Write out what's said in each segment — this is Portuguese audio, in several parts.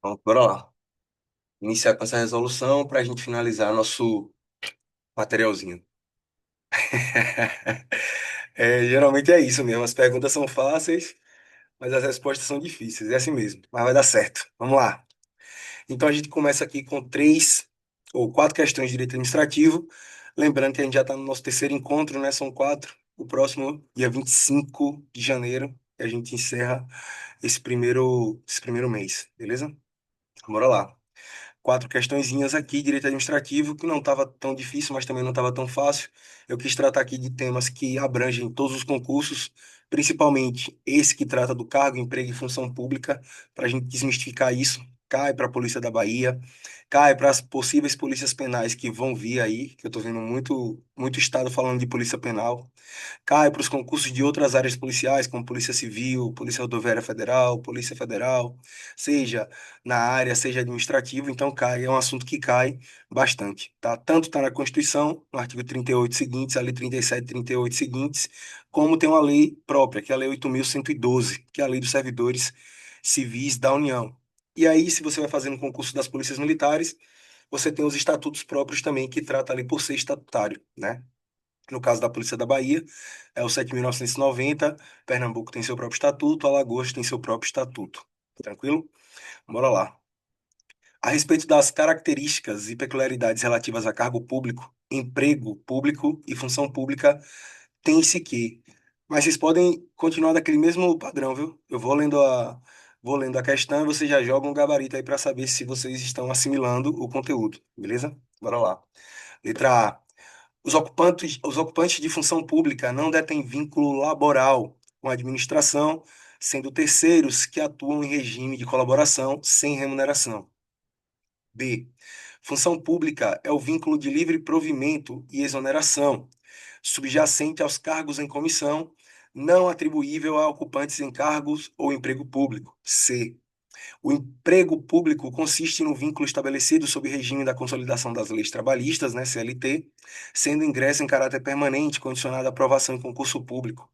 Então, bora lá. Iniciar com essa resolução para a gente finalizar nosso materialzinho. Geralmente é isso mesmo. As perguntas são fáceis, mas as respostas são difíceis. É assim mesmo. Mas vai dar certo. Vamos lá. Então a gente começa aqui com três ou quatro questões de direito administrativo. Lembrando que a gente já está no nosso terceiro encontro, né? São quatro. O próximo, dia 25 de janeiro, e a gente encerra esse primeiro mês, beleza? Bora lá. Quatro questõezinhas aqui, direito administrativo, que não estava tão difícil, mas também não estava tão fácil. Eu quis tratar aqui de temas que abrangem todos os concursos, principalmente esse que trata do cargo, emprego e função pública, para a gente desmistificar isso. Cai para a Polícia da Bahia, cai para as possíveis polícias penais que vão vir aí, que eu estou vendo muito estado falando de polícia penal, cai para os concursos de outras áreas policiais, como Polícia Civil, Polícia Rodoviária Federal, Polícia Federal, seja na área, seja administrativo, então cai, é um assunto que cai bastante, tá? Tanto está na Constituição, no artigo 38 seguintes, a lei 37 e 38 seguintes, como tem uma lei própria, que é a Lei 8.112, que é a Lei dos Servidores Civis da União. E aí, se você vai fazer no concurso das polícias militares, você tem os estatutos próprios também, que trata ali por ser estatutário, né? No caso da Polícia da Bahia, é o 7.990. Pernambuco tem seu próprio estatuto, Alagoas tem seu próprio estatuto. Tranquilo? Bora lá. A respeito das características e peculiaridades relativas a cargo público, emprego público e função pública, tem-se que. Mas vocês podem continuar daquele mesmo padrão, viu? Eu vou lendo a questão e vocês já jogam um gabarito aí para saber se vocês estão assimilando o conteúdo, beleza? Bora lá. Letra A. Os ocupantes de função pública não detêm vínculo laboral com a administração, sendo terceiros que atuam em regime de colaboração sem remuneração. B. Função pública é o vínculo de livre provimento e exoneração, subjacente aos cargos em comissão, não atribuível a ocupantes em cargos ou emprego público. C. O emprego público consiste no vínculo estabelecido sob regime da Consolidação das Leis Trabalhistas, né, CLT, sendo ingresso em caráter permanente, condicionado à aprovação em concurso público.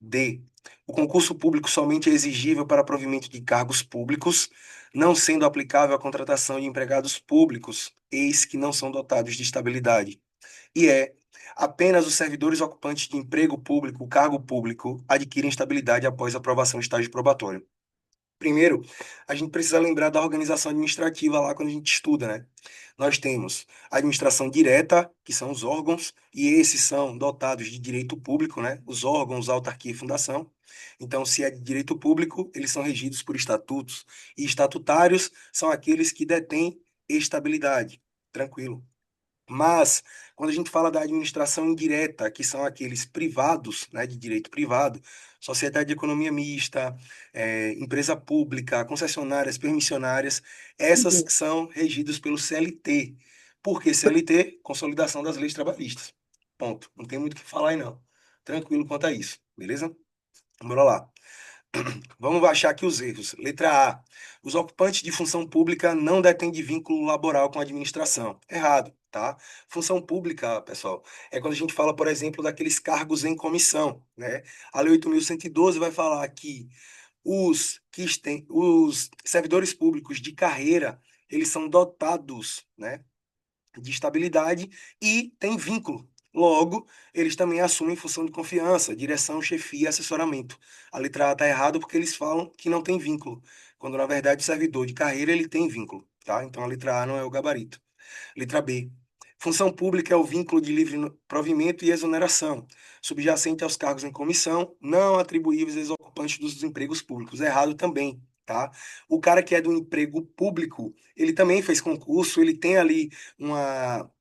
D. O concurso público somente é exigível para provimento de cargos públicos, não sendo aplicável à contratação de empregados públicos, eis que não são dotados de estabilidade. E é apenas os servidores ocupantes de emprego público, cargo público, adquirem estabilidade após aprovação do estágio probatório. Primeiro, a gente precisa lembrar da organização administrativa lá quando a gente estuda, né? Nós temos a administração direta, que são os órgãos, e esses são dotados de direito público, né? Os órgãos, autarquia e fundação. Então, se é de direito público, eles são regidos por estatutos, e estatutários são aqueles que detêm estabilidade. Tranquilo. Mas, quando a gente fala da administração indireta, que são aqueles privados, né, de direito privado, sociedade de economia mista, empresa pública, concessionárias, permissionárias, essas Uhum. são regidas pelo CLT. Por que CLT? Consolidação das leis trabalhistas. Ponto. Não tem muito o que falar aí, não. Tranquilo quanto a isso, beleza? Bora lá. Vamos baixar aqui os erros. Letra A. Os ocupantes de função pública não detêm de vínculo laboral com a administração. Errado, tá? Função pública, pessoal, é quando a gente fala, por exemplo, daqueles cargos em comissão, né? A Lei 8.112 vai falar que os servidores públicos de carreira, eles são dotados, né, de estabilidade e têm vínculo. Logo, eles também assumem função de confiança, direção, chefia e assessoramento. A letra A está errada porque eles falam que não tem vínculo, quando na verdade o servidor de carreira ele tem vínculo, tá? Então a letra A não é o gabarito. Letra B. Função pública é o vínculo de livre provimento e exoneração, subjacente aos cargos em comissão, não atribuíveis aos ocupantes dos empregos públicos. Errado também, tá? O cara que é do emprego público, ele também fez concurso, ele tem ali uma,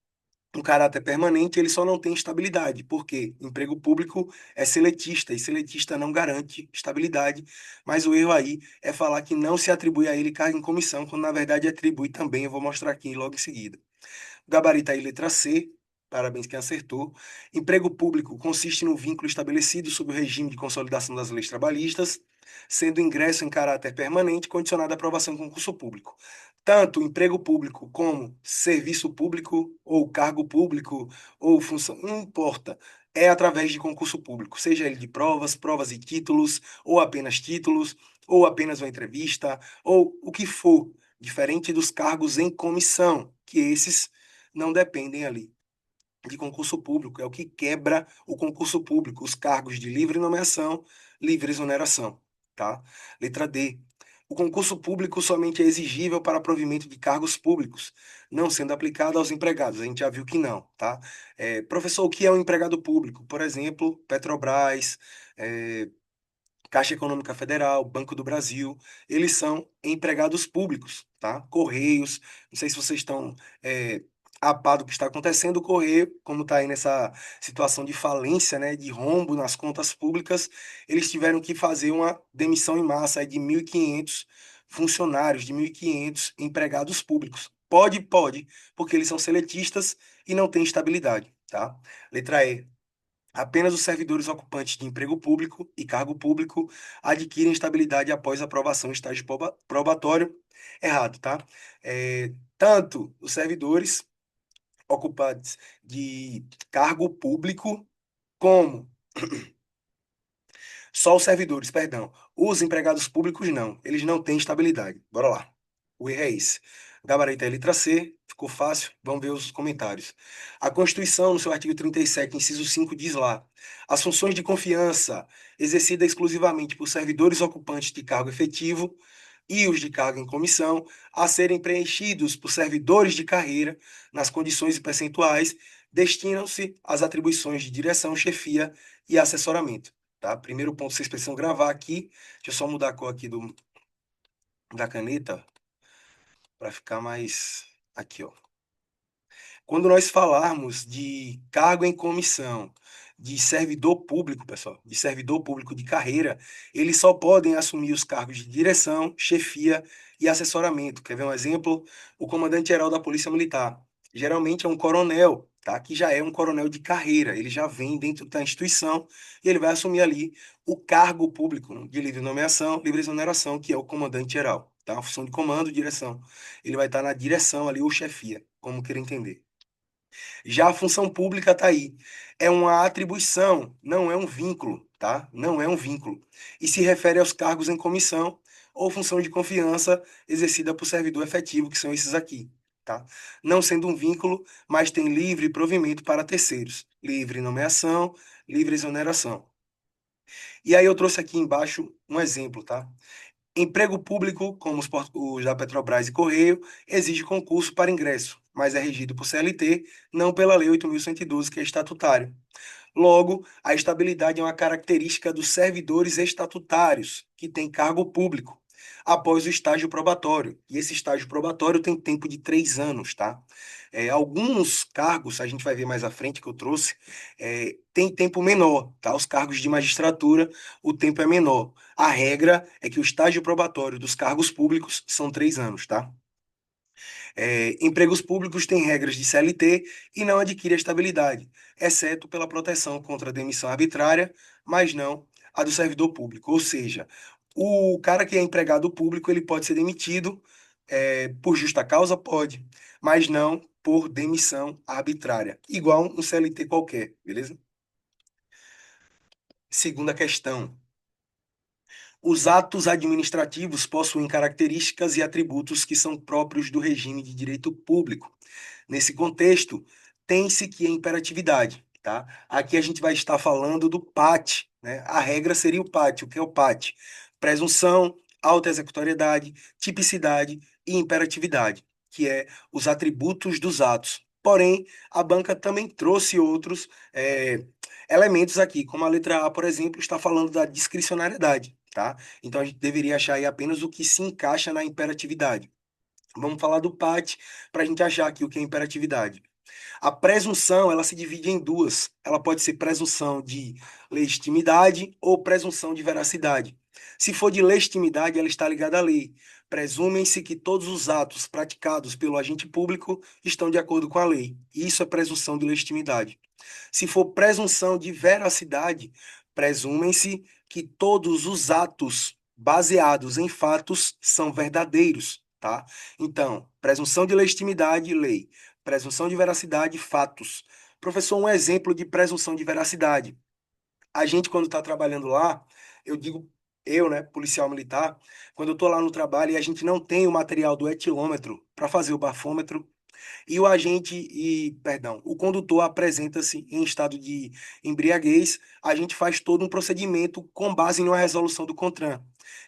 um caráter permanente, ele só não tem estabilidade. Por quê? Emprego público é seletista, e seletista não garante estabilidade, mas o erro aí é falar que não se atribui a ele cargo em comissão, quando na verdade atribui também, eu vou mostrar aqui logo em seguida. Gabarito aí, letra C. Parabéns quem acertou. Emprego público consiste no vínculo estabelecido sob o regime de consolidação das leis trabalhistas, sendo ingresso em caráter permanente condicionado à aprovação em concurso público. Tanto emprego público como serviço público, ou cargo público, ou função, não importa. É através de concurso público, seja ele de provas, provas e títulos, ou apenas uma entrevista, ou o que for. diferente dos cargos em comissão, que esses não dependem ali de concurso público, é o que quebra o concurso público, os cargos de livre nomeação, livre exoneração, tá? Letra D. O concurso público somente é exigível para provimento de cargos públicos, não sendo aplicado aos empregados. A gente já viu que não, tá? Professor, o que é um empregado público? Por exemplo, Petrobras, é, Caixa Econômica Federal, Banco do Brasil, eles são empregados públicos, tá? Correios, não sei se vocês estão a par do que está acontecendo, o Correio, como está aí nessa situação de falência, né, de rombo nas contas públicas, eles tiveram que fazer uma demissão em massa aí de 1.500 funcionários, de 1.500 empregados públicos. Pode, porque eles são seletistas e não têm estabilidade, tá? Letra E. Apenas os servidores ocupantes de emprego público e cargo público adquirem estabilidade após aprovação em estágio probatório. Errado, tá? Tanto os servidores ocupantes de cargo público como só os servidores, perdão. Os empregados públicos não. Eles não têm estabilidade. Bora lá. O erro é esse. Gabarito é a letra C. Ficou fácil. Vamos ver os comentários. A Constituição, no seu artigo 37, inciso 5, diz lá: as funções de confiança exercidas exclusivamente por servidores ocupantes de cargo efetivo e os de cargo em comissão, a serem preenchidos por servidores de carreira, nas condições e percentuais, destinam-se às atribuições de direção, chefia e assessoramento. Tá? Primeiro ponto, vocês precisam gravar aqui. Deixa eu só mudar a cor aqui da caneta para ficar mais aqui, ó. Quando nós falarmos de cargo em comissão, de servidor público, pessoal, de servidor público de carreira, eles só podem assumir os cargos de direção, chefia e assessoramento. Quer ver um exemplo? O comandante-geral da Polícia Militar. Geralmente é um coronel, tá? Que já é um coronel de carreira. Ele já vem dentro da instituição e ele vai assumir ali o cargo público de livre nomeação, livre exoneração, que é o comandante-geral, tá? A função de comando, direção. Ele vai estar na direção ali, ou chefia, como queira entender. Já a função pública está aí. É uma atribuição, não é um vínculo, tá? Não é um vínculo. E se refere aos cargos em comissão ou função de confiança exercida por servidor efetivo, que são esses aqui, tá? Não sendo um vínculo, mas tem livre provimento para terceiros. Livre nomeação, livre exoneração. E aí eu trouxe aqui embaixo um exemplo, tá? Emprego público, como os da Petrobras e Correio, exige concurso para ingresso, mas é regido por CLT, não pela Lei 8.112, que é estatutário. Logo, a estabilidade é uma característica dos servidores estatutários, que têm cargo público, após o estágio probatório. E esse estágio probatório tem tempo de 3 anos, tá? Alguns cargos, a gente vai ver mais à frente que eu trouxe, tem tempo menor, tá? Os cargos de magistratura, o tempo é menor. A regra é que o estágio probatório dos cargos públicos são 3 anos, tá? Empregos públicos têm regras de CLT e não adquire estabilidade, exceto pela proteção contra a demissão arbitrária, mas não a do servidor público. Ou seja, o cara que é empregado público, ele pode ser demitido, por justa causa, pode, mas não por demissão arbitrária, igual um CLT qualquer, beleza? Segunda questão. Os atos administrativos possuem características e atributos que são próprios do regime de direito público. Nesse contexto, tem-se que a imperatividade, tá? Aqui a gente vai estar falando do PAT, né? A regra seria o PAT. O que é o PAT? Presunção, auto-executoriedade, tipicidade e imperatividade, que é os atributos dos atos. Porém, a banca também trouxe outros elementos aqui, como a letra A, por exemplo, está falando da discricionariedade, tá? Então a gente deveria achar aí apenas o que se encaixa na imperatividade. Vamos falar do PAT para a gente achar aqui o que é imperatividade. A presunção, ela se divide em duas. Ela pode ser presunção de legitimidade ou presunção de veracidade. Se for de legitimidade, ela está ligada à lei. Presumem-se que todos os atos praticados pelo agente público estão de acordo com a lei. Isso é presunção de legitimidade. Se for presunção de veracidade, presumem-se que todos os atos baseados em fatos são verdadeiros, tá? Então, presunção de legitimidade, lei. Presunção de veracidade, fatos. Professor, um exemplo de presunção de veracidade. A gente, quando está trabalhando lá, eu digo, eu, né, policial militar, quando eu tô lá no trabalho e a gente não tem o material do etilômetro para fazer o bafômetro, perdão, o condutor apresenta-se em estado de embriaguez, a gente faz todo um procedimento com base em uma resolução do CONTRAN,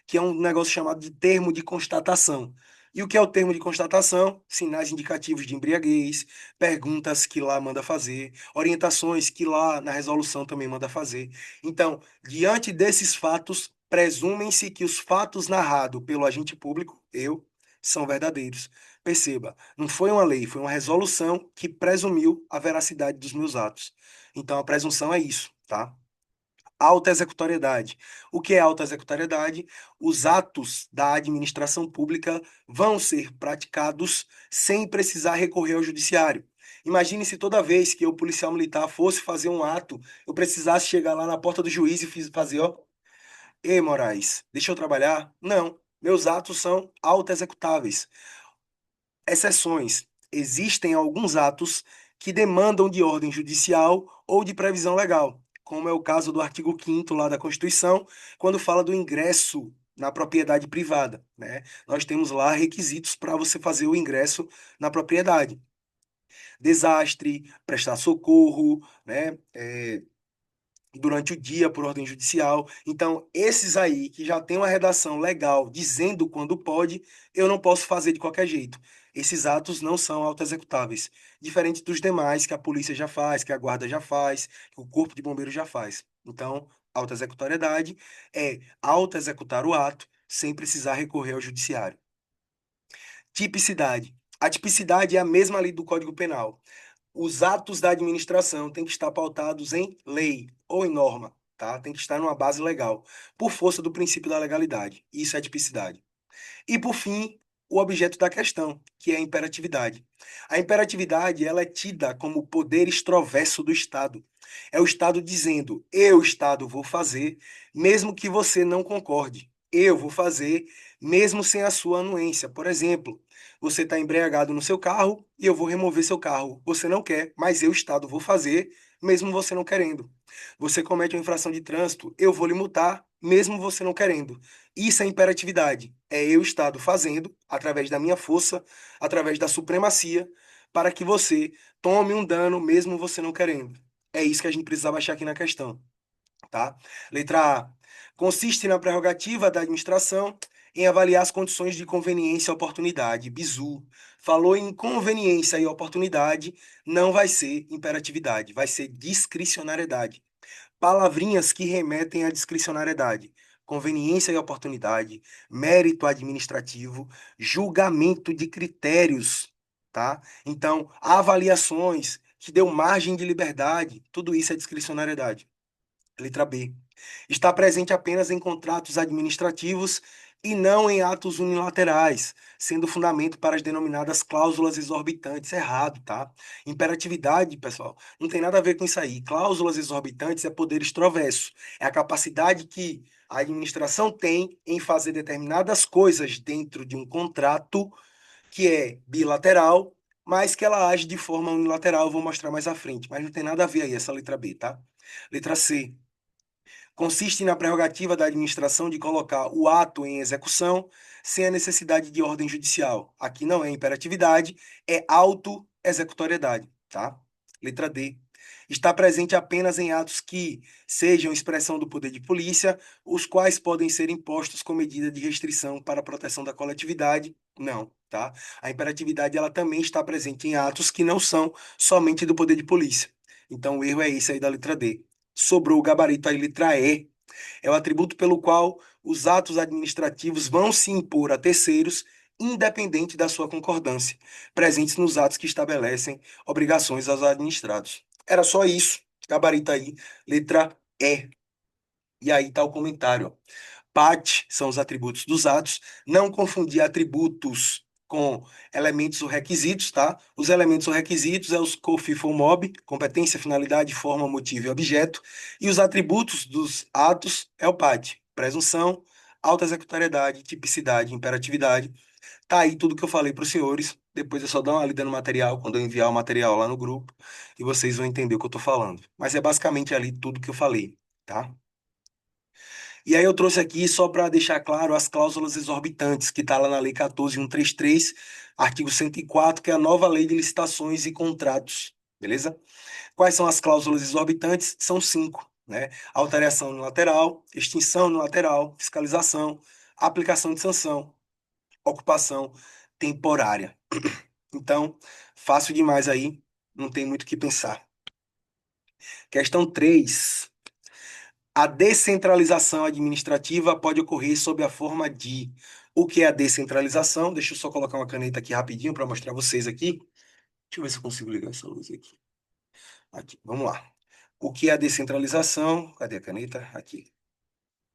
que é um negócio chamado de termo de constatação. E o que é o termo de constatação? Sinais indicativos de embriaguez, perguntas que lá manda fazer, orientações que lá na resolução também manda fazer. Então, diante desses fatos, presumem-se que os fatos narrados pelo agente público, eu, são verdadeiros. Perceba, não foi uma lei, foi uma resolução que presumiu a veracidade dos meus atos. Então, a presunção é isso, tá? Auto-executoriedade. O que é auto-executoriedade? Os atos da administração pública vão ser praticados sem precisar recorrer ao judiciário. Imagine se toda vez que eu, policial militar, fosse fazer um ato, eu precisasse chegar lá na porta do juiz e fazer, ó, ei, Moraes, deixa eu trabalhar? Não. Meus atos são auto-executáveis. Exceções. Existem alguns atos que demandam de ordem judicial ou de previsão legal, como é o caso do artigo 5º lá da Constituição, quando fala do ingresso na propriedade privada, né? Nós temos lá requisitos para você fazer o ingresso na propriedade. Desastre, prestar socorro, né? Durante o dia por ordem judicial. Então, esses aí que já tem uma redação legal dizendo quando pode, eu não posso fazer de qualquer jeito. Esses atos não são autoexecutáveis, diferente dos demais que a polícia já faz, que a guarda já faz, que o corpo de bombeiros já faz. Então, autoexecutoriedade é autoexecutar o ato sem precisar recorrer ao judiciário. Tipicidade. A tipicidade é a mesma lei do Código Penal. Os atos da administração têm que estar pautados em lei ou em norma, tá? Tem que estar numa base legal, por força do princípio da legalidade. Isso é tipicidade. E por fim, o objeto da questão, que é a imperatividade. A imperatividade, ela é tida como o poder extroverso do Estado. É o Estado dizendo: eu, Estado, vou fazer, mesmo que você não concorde. Eu vou fazer, mesmo sem a sua anuência. Por exemplo, você está embriagado no seu carro e eu vou remover seu carro. Você não quer, mas eu, Estado, vou fazer, mesmo você não querendo. Você comete uma infração de trânsito, eu vou lhe multar, mesmo você não querendo. Isso é imperatividade. É eu, Estado, fazendo, através da minha força, através da supremacia, para que você tome um dano, mesmo você não querendo. É isso que a gente precisava achar aqui na questão, tá? Letra A. Consiste na prerrogativa da administração em avaliar as condições de conveniência e oportunidade. Bizu. Falou em conveniência e oportunidade, não vai ser imperatividade, vai ser discricionariedade. Palavrinhas que remetem à discricionariedade, conveniência e oportunidade, mérito administrativo, julgamento de critérios, tá? Então, avaliações que deu margem de liberdade, tudo isso é discricionariedade. Letra B. Está presente apenas em contratos administrativos e não em atos unilaterais, sendo fundamento para as denominadas cláusulas exorbitantes. Errado, tá? Imperatividade, pessoal, não tem nada a ver com isso aí. Cláusulas exorbitantes é poder extroverso. É a capacidade que a administração tem em fazer determinadas coisas dentro de um contrato que é bilateral, mas que ela age de forma unilateral. Eu vou mostrar mais à frente, mas não tem nada a ver aí essa letra B, tá? Letra C. Consiste na prerrogativa da administração de colocar o ato em execução sem a necessidade de ordem judicial. Aqui não é imperatividade, é auto-executoriedade, tá? Letra D. Está presente apenas em atos que sejam expressão do poder de polícia, os quais podem ser impostos com medida de restrição para a proteção da coletividade. Não, tá? A imperatividade ela também está presente em atos que não são somente do poder de polícia. Então o erro é esse aí da letra D. Sobrou o gabarito aí, letra E. É o atributo pelo qual os atos administrativos vão se impor a terceiros, independente da sua concordância, presentes nos atos que estabelecem obrigações aos administrados. Era só isso. Gabarito aí, letra E. E aí está o comentário, ó. Pat são os atributos dos atos. Não confundir atributos com elementos ou requisitos, tá? Os elementos ou requisitos é os COFIFO MOB, competência, finalidade, forma, motivo e objeto. E os atributos dos atos é o PAT, presunção, auto-executariedade, tipicidade, imperatividade. Tá aí tudo que eu falei para os senhores. Depois é só dar uma lida no material, quando eu enviar o material lá no grupo, e vocês vão entender o que eu estou falando. Mas é basicamente ali tudo que eu falei, tá? E aí eu trouxe aqui só para deixar claro as cláusulas exorbitantes, que está lá na Lei 14.133, artigo 104, que é a nova Lei de Licitações e Contratos. Beleza? Quais são as cláusulas exorbitantes? São cinco, né? Alteração unilateral, extinção unilateral, fiscalização, aplicação de sanção, ocupação temporária. Então, fácil demais aí, não tem muito o que pensar. Questão 3. A descentralização administrativa pode ocorrer sob a forma de. O que é a descentralização? Deixa eu só colocar uma caneta aqui rapidinho para mostrar vocês aqui. Deixa eu ver se eu consigo ligar essa luz aqui. Aqui, vamos lá. O que é a descentralização? Cadê a caneta? Aqui.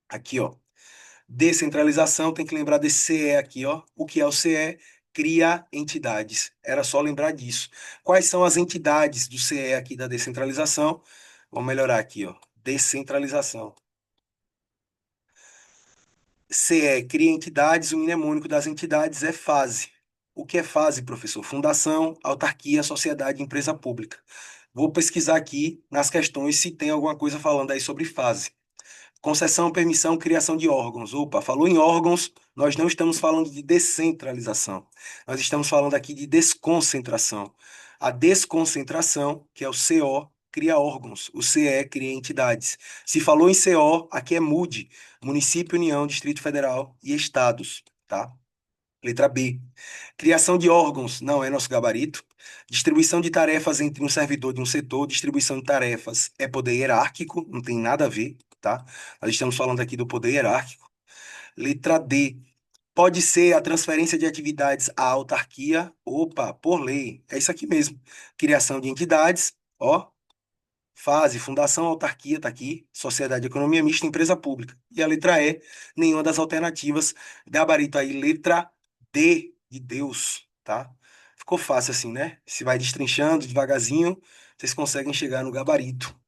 Aqui, ó. Descentralização, tem que lembrar desse CE aqui, ó. O que é o CE? Cria entidades. Era só lembrar disso. Quais são as entidades do CE aqui da descentralização? Vamos melhorar aqui, ó. Descentralização. CE cria entidades, o mnemônico das entidades é fase. O que é fase, professor? Fundação, autarquia, sociedade, empresa pública. Vou pesquisar aqui nas questões se tem alguma coisa falando aí sobre fase. Concessão, permissão, criação de órgãos. Opa, falou em órgãos, nós não estamos falando de descentralização. Nós estamos falando aqui de desconcentração. A desconcentração, que é o CO, cria órgãos. O CE cria entidades. Se falou em CO, aqui é MUD, Município, União, Distrito Federal e Estados, tá? Letra B. Criação de órgãos não é nosso gabarito. Distribuição de tarefas entre um servidor de um setor. Distribuição de tarefas é poder hierárquico, não tem nada a ver, tá? Nós estamos falando aqui do poder hierárquico. Letra D. Pode ser a transferência de atividades à autarquia. Opa, por lei. É isso aqui mesmo. Criação de entidades, ó. Fase, fundação, autarquia, tá aqui. Sociedade de economia mista, empresa pública. E a letra E, nenhuma das alternativas. Gabarito aí, letra D de Deus, tá? Ficou fácil assim, né? Se vai destrinchando devagarzinho, vocês conseguem chegar no gabarito.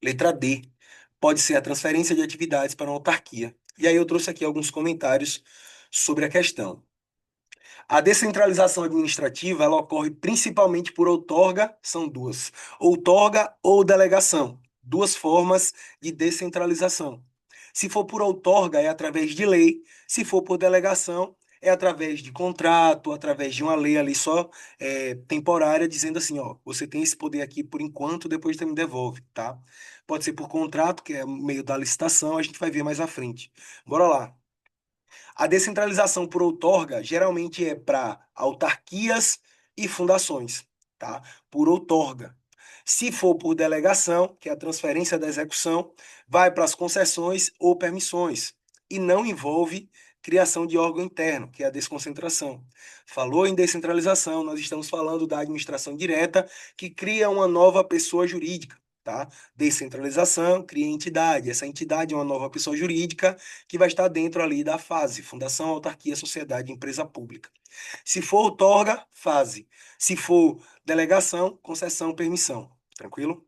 Letra D, pode ser a transferência de atividades para uma autarquia. E aí eu trouxe aqui alguns comentários sobre a questão. A descentralização administrativa, ela ocorre principalmente por outorga, são duas, outorga ou delegação, duas formas de descentralização. Se for por outorga, é através de lei, se for por delegação, é através de contrato, através de uma lei ali só temporária, dizendo assim, ó, você tem esse poder aqui por enquanto, depois você me devolve, tá? Pode ser por contrato, que é meio da licitação, a gente vai ver mais à frente. Bora lá. A descentralização por outorga geralmente é para autarquias e fundações, tá? Por outorga. Se for por delegação, que é a transferência da execução, vai para as concessões ou permissões e não envolve criação de órgão interno, que é a desconcentração. Falou em descentralização, nós estamos falando da administração direta, que cria uma nova pessoa jurídica, tá? Descentralização, cria entidade. Essa entidade é uma nova pessoa jurídica que vai estar dentro ali da fase, fundação, autarquia, sociedade, empresa pública. Se for outorga, fase. Se for delegação, concessão, permissão. Tranquilo?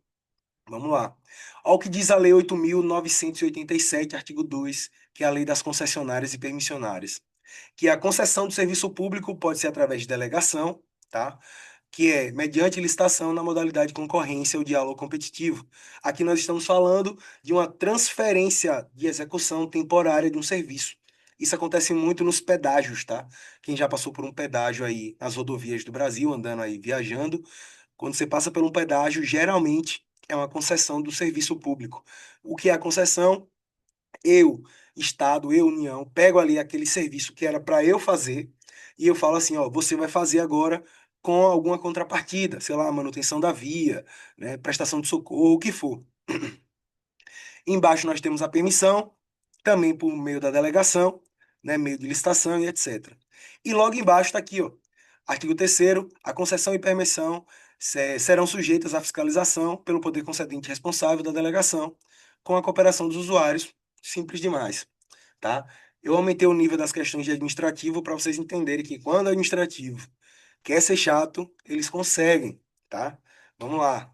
Vamos lá. Olha o que diz a Lei 8.987, artigo 2, que é a Lei das Concessionárias e Permissionárias. Que a concessão do serviço público pode ser através de delegação, tá? Que é mediante licitação na modalidade concorrência ou diálogo competitivo. Aqui nós estamos falando de uma transferência de execução temporária de um serviço. Isso acontece muito nos pedágios, tá? Quem já passou por um pedágio aí nas rodovias do Brasil, andando aí, viajando, quando você passa por um pedágio, geralmente é uma concessão do serviço público. O que é a concessão? Eu, Estado, eu, União, pego ali aquele serviço que era para eu fazer e eu falo assim, ó, você vai fazer agora com alguma contrapartida, sei lá, manutenção da via, né, prestação de socorro, o que for. Embaixo nós temos a permissão, também por meio da delegação, né, meio de licitação e etc. E logo embaixo está aqui, ó, artigo 3º, a concessão e permissão serão sujeitas à fiscalização pelo poder concedente responsável da delegação, com a cooperação dos usuários, simples demais, tá? Eu aumentei o nível das questões de administrativo para vocês entenderem que quando o administrativo quer ser chato, eles conseguem, tá? Vamos lá.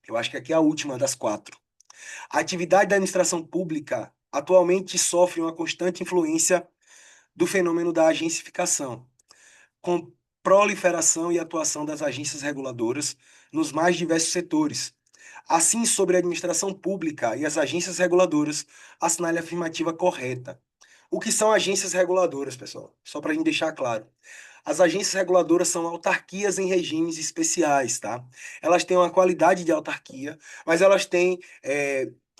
Eu acho que aqui é a última das quatro. A atividade da administração pública atualmente sofre uma constante influência do fenômeno da agencificação, com proliferação e atuação das agências reguladoras nos mais diversos setores. Assim, sobre a administração pública e as agências reguladoras, assinale a afirmativa correta. O que são agências reguladoras, pessoal? Só para a gente deixar claro. As agências reguladoras são autarquias em regimes especiais, tá? Elas têm uma qualidade de autarquia, mas elas têm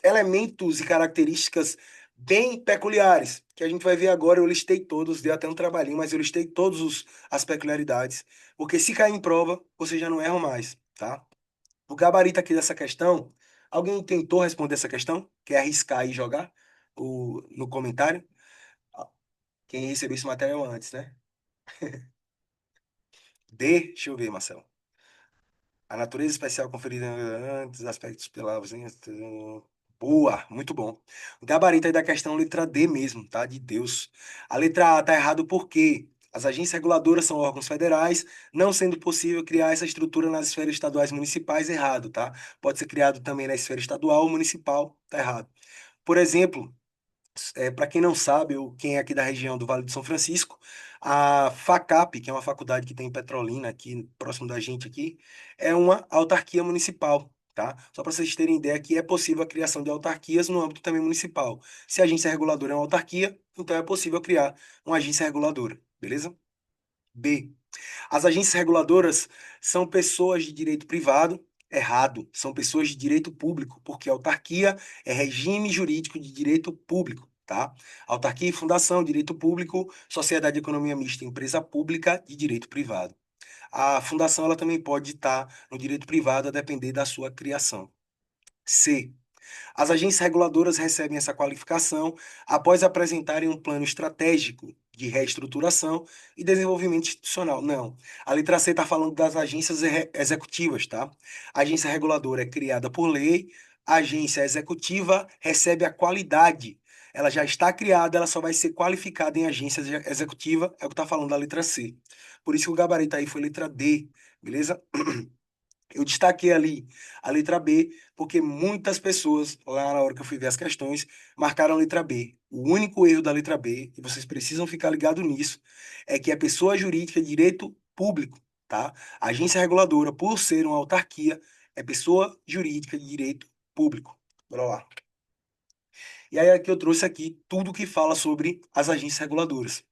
elementos e características bem peculiares, que a gente vai ver agora. Eu listei todos, dei até um trabalhinho, mas eu listei as peculiaridades, porque se cair em prova, você já não erra mais, tá? O gabarito aqui dessa questão, alguém tentou responder essa questão? Quer arriscar e jogar no comentário? Quem recebeu esse material antes, né? Deixa eu ver, Marcelo. A natureza especial conferida antes, aspectos pela ausência. Boa, muito bom. O gabarito aí da questão letra D mesmo, tá? De Deus. A letra A tá errado porque as agências reguladoras são órgãos federais, não sendo possível criar essa estrutura nas esferas estaduais e municipais, errado, tá? Pode ser criado também na esfera estadual ou municipal, tá errado. Por exemplo, para quem não sabe, ou quem é aqui da região do Vale do São Francisco, a FACAP, que é uma faculdade que tem em Petrolina, aqui próximo da gente aqui, é uma autarquia municipal, tá? Só para vocês terem ideia que é possível a criação de autarquias no âmbito também municipal. Se a agência reguladora é uma autarquia, então é possível criar uma agência reguladora, beleza? B. As agências reguladoras são pessoas de direito privado. Errado, são pessoas de direito público, porque autarquia é regime jurídico de direito público, tá? Autarquia e fundação, direito público, sociedade de economia mista, empresa pública de direito privado. A fundação ela também pode estar no direito privado a depender da sua criação. C. As agências reguladoras recebem essa qualificação após apresentarem um plano estratégico de reestruturação e desenvolvimento institucional. Não. A letra C está falando das agências executivas, tá? A agência reguladora é criada por lei, a agência executiva recebe a qualidade. Ela já está criada, ela só vai ser qualificada em agência executiva, é o que está falando da letra C. Por isso que o gabarito aí foi letra D, beleza? Eu destaquei ali a letra B, porque muitas pessoas, lá na hora que eu fui ver as questões, marcaram a letra B. O único erro da letra B, e vocês precisam ficar ligados nisso, é que a pessoa jurídica de direito público, tá? A agência reguladora, por ser uma autarquia, é pessoa jurídica de direito público. Bora lá. E aí aqui eu trouxe aqui tudo que fala sobre as agências reguladoras.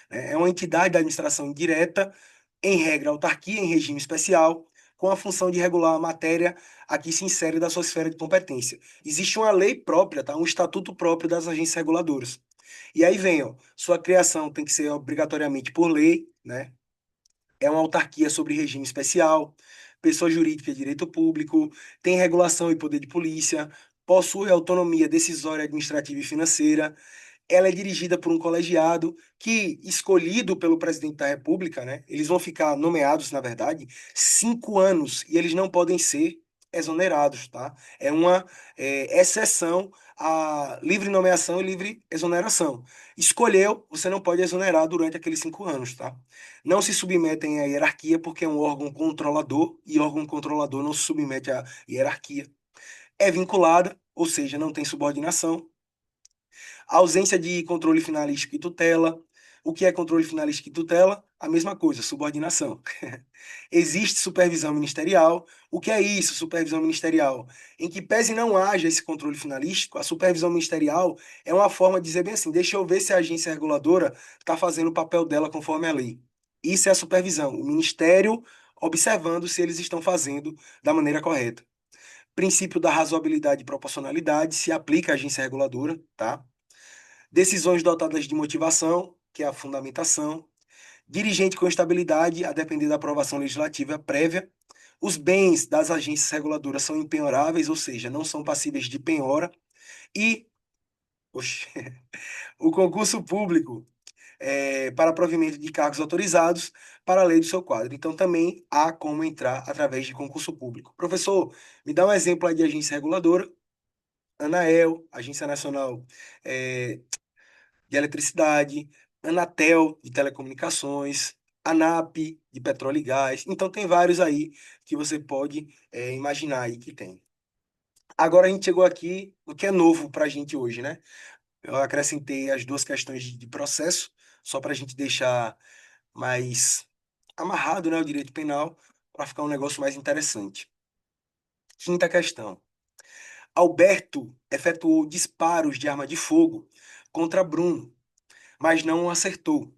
É uma entidade da administração indireta, em regra, autarquia em regime especial, com a função de regular a matéria a que se insere da sua esfera de competência. Existe uma lei própria, tá? Um estatuto próprio das agências reguladoras. E aí vem, ó, sua criação tem que ser obrigatoriamente por lei, né? É uma autarquia sobre regime especial, pessoa jurídica de direito público, tem regulação e poder de polícia, possui autonomia decisória, administrativa e financeira, ela é dirigida por um colegiado que, escolhido pelo presidente da República, né? Eles vão ficar nomeados, na verdade, 5 anos e eles não podem ser exonerados, tá? É uma exceção à livre nomeação e livre exoneração. Escolheu, você não pode exonerar durante aqueles 5 anos, tá? Não se submetem à hierarquia porque é um órgão controlador e órgão controlador não se submete à hierarquia. É vinculada, ou seja, não tem subordinação, ausência de controle finalístico e tutela. O que é controle finalístico e tutela? A mesma coisa, subordinação. Existe supervisão ministerial. O que é isso, supervisão ministerial? Em que pese não haja esse controle finalístico, a supervisão ministerial é uma forma de dizer bem assim, deixa eu ver se a agência reguladora está fazendo o papel dela conforme a lei. Isso é a supervisão, o ministério observando se eles estão fazendo da maneira correta. Princípio da razoabilidade e proporcionalidade se aplica à agência reguladora, tá? Decisões dotadas de motivação, que é a fundamentação. Dirigente com estabilidade, a depender da aprovação legislativa prévia. Os bens das agências reguladoras são impenhoráveis, ou seja, não são passíveis de penhora. E oxe, o concurso público para provimento de cargos autorizados para a lei do seu quadro. Então, também há como entrar através de concurso público. Professor, me dá um exemplo aí de agência reguladora. Anael, Agência Nacional eh, de Eletricidade, Anatel de Telecomunicações, ANAP de Petróleo e Gás. Então tem vários aí que você pode imaginar aí que tem. Agora a gente chegou aqui, o que é novo para a gente hoje, né? Eu acrescentei as duas questões de processo, só para a gente deixar mais amarrado, né, o direito penal, para ficar um negócio mais interessante. Quinta questão. Alberto efetuou disparos de arma de fogo contra Bruno, mas não o acertou.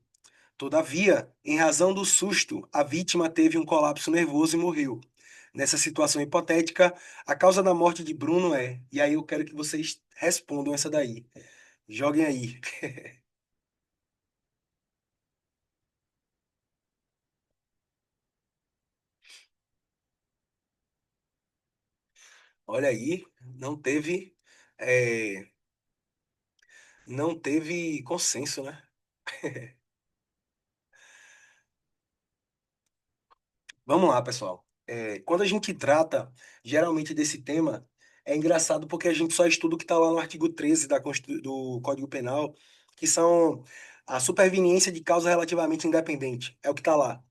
Todavia, em razão do susto, a vítima teve um colapso nervoso e morreu. Nessa situação hipotética, a causa da morte de Bruno é. E aí eu quero que vocês respondam essa daí. Joguem aí. Olha aí, é, não teve consenso, né? Vamos lá, pessoal. Quando a gente trata geralmente desse tema, é engraçado porque a gente só estuda o que está lá no artigo 13 do Código Penal, que são a superveniência de causa relativamente independente. É o que está lá,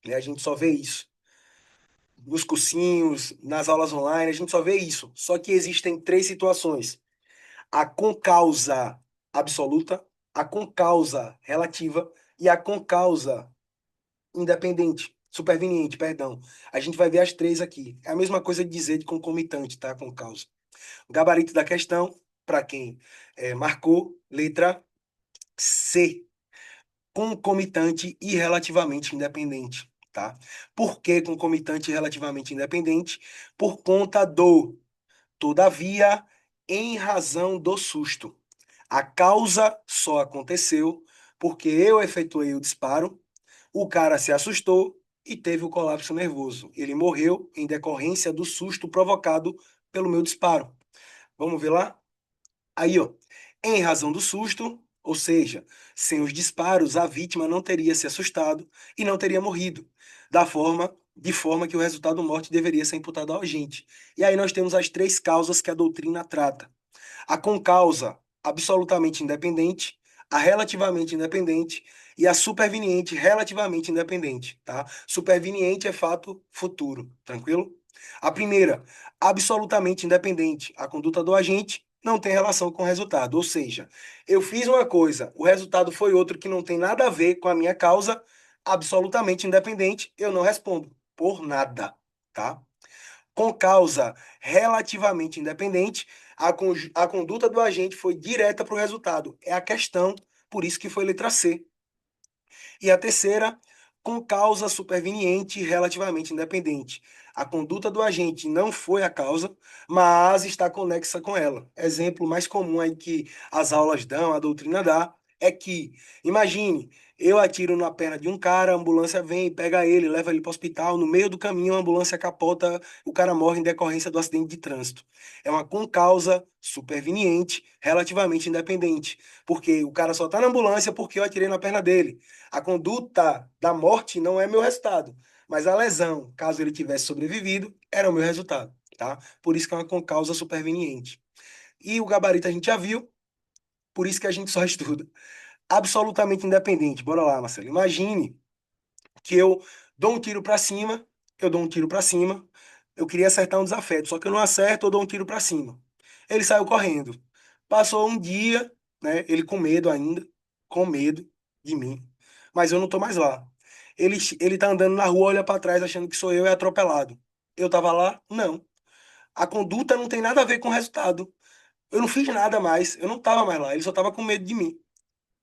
né? A gente só vê isso. Nos cursinhos, nas aulas online, a gente só vê isso. Só que existem três situações: a concausa absoluta, a concausa relativa e a concausa independente, superveniente, perdão. A gente vai ver as três aqui. É a mesma coisa de dizer de concomitante, tá? Com causa. O gabarito da questão, para quem marcou, letra C, concomitante e relativamente independente, tá? Por que concomitante e relativamente independente? Por conta do, todavia, em razão do susto. A causa só aconteceu porque eu efetuei o disparo, o cara se assustou e teve o colapso nervoso. Ele morreu em decorrência do susto provocado pelo meu disparo. Vamos ver lá? Aí, ó. Em razão do susto, ou seja, sem os disparos, a vítima não teria se assustado e não teria morrido, de forma que o resultado da morte deveria ser imputado ao agente. E aí nós temos as três causas que a doutrina trata: a concausa absolutamente independente, a relativamente independente e a superveniente relativamente independente, tá? Superveniente é fato futuro, tranquilo? A primeira, absolutamente independente. A conduta do agente não tem relação com o resultado, ou seja, eu fiz uma coisa, o resultado foi outro que não tem nada a ver com a minha causa, absolutamente independente, eu não respondo por nada, tá? Com causa relativamente independente, a conduta do agente foi direta para o resultado. É a questão, por isso que foi letra C. E a terceira, com causa superveniente e relativamente independente. A conduta do agente não foi a causa, mas está conexa com ela. Exemplo mais comum aí que as aulas dão, a doutrina dá, é que, imagine, eu atiro na perna de um cara, a ambulância vem, pega ele, leva ele para o hospital, no meio do caminho a ambulância capota, o cara morre em decorrência do acidente de trânsito. É uma concausa superveniente, relativamente independente, porque o cara só está na ambulância porque eu atirei na perna dele. A conduta da morte não é meu resultado, mas a lesão, caso ele tivesse sobrevivido, era o meu resultado, tá? Por isso que é uma concausa superveniente. E o gabarito a gente já viu, por isso que a gente só estuda. Absolutamente independente. Bora lá, Marcelo. Imagine que eu dou um tiro para cima, eu dou um tiro para cima, eu queria acertar um desafeto, só que eu não acerto, eu dou um tiro para cima. Ele saiu correndo. Passou um dia, né? Ele com medo ainda, com medo de mim, mas eu não tô mais lá. Ele tá andando na rua, olha para trás achando que sou eu e é atropelado. Eu tava lá? Não. A conduta não tem nada a ver com o resultado. Eu não fiz nada mais, eu não tava mais lá, ele só tava com medo de mim.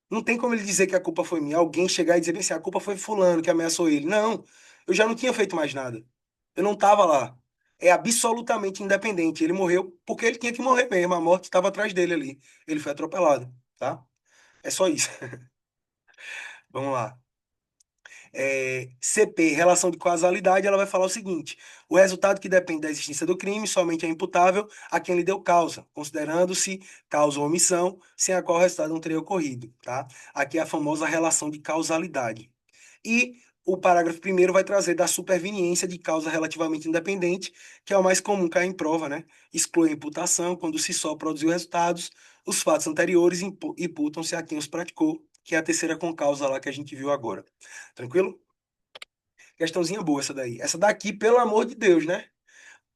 Não tem como ele dizer que a culpa foi minha. Alguém chegar e dizer bem assim, a culpa foi fulano que ameaçou ele. Não, eu já não tinha feito mais nada. Eu não estava lá. É absolutamente independente. Ele morreu porque ele tinha que morrer mesmo. A morte estava atrás dele ali. Ele foi atropelado, tá? É só isso. Vamos lá. CP, relação de causalidade, ela vai falar o seguinte: o resultado que depende da existência do crime somente é imputável a quem lhe deu causa, considerando-se causa ou omissão, sem a qual o resultado não teria ocorrido, tá? Aqui é a famosa relação de causalidade. E o parágrafo primeiro vai trazer da superveniência de causa relativamente independente, que é o mais comum cair em prova, né? Exclui a imputação quando se só produziu resultados, os fatos anteriores imputam-se a quem os praticou, que é a terceira concausa lá que a gente viu agora. Tranquilo? Questãozinha boa essa daí. Essa daqui, pelo amor de Deus, né?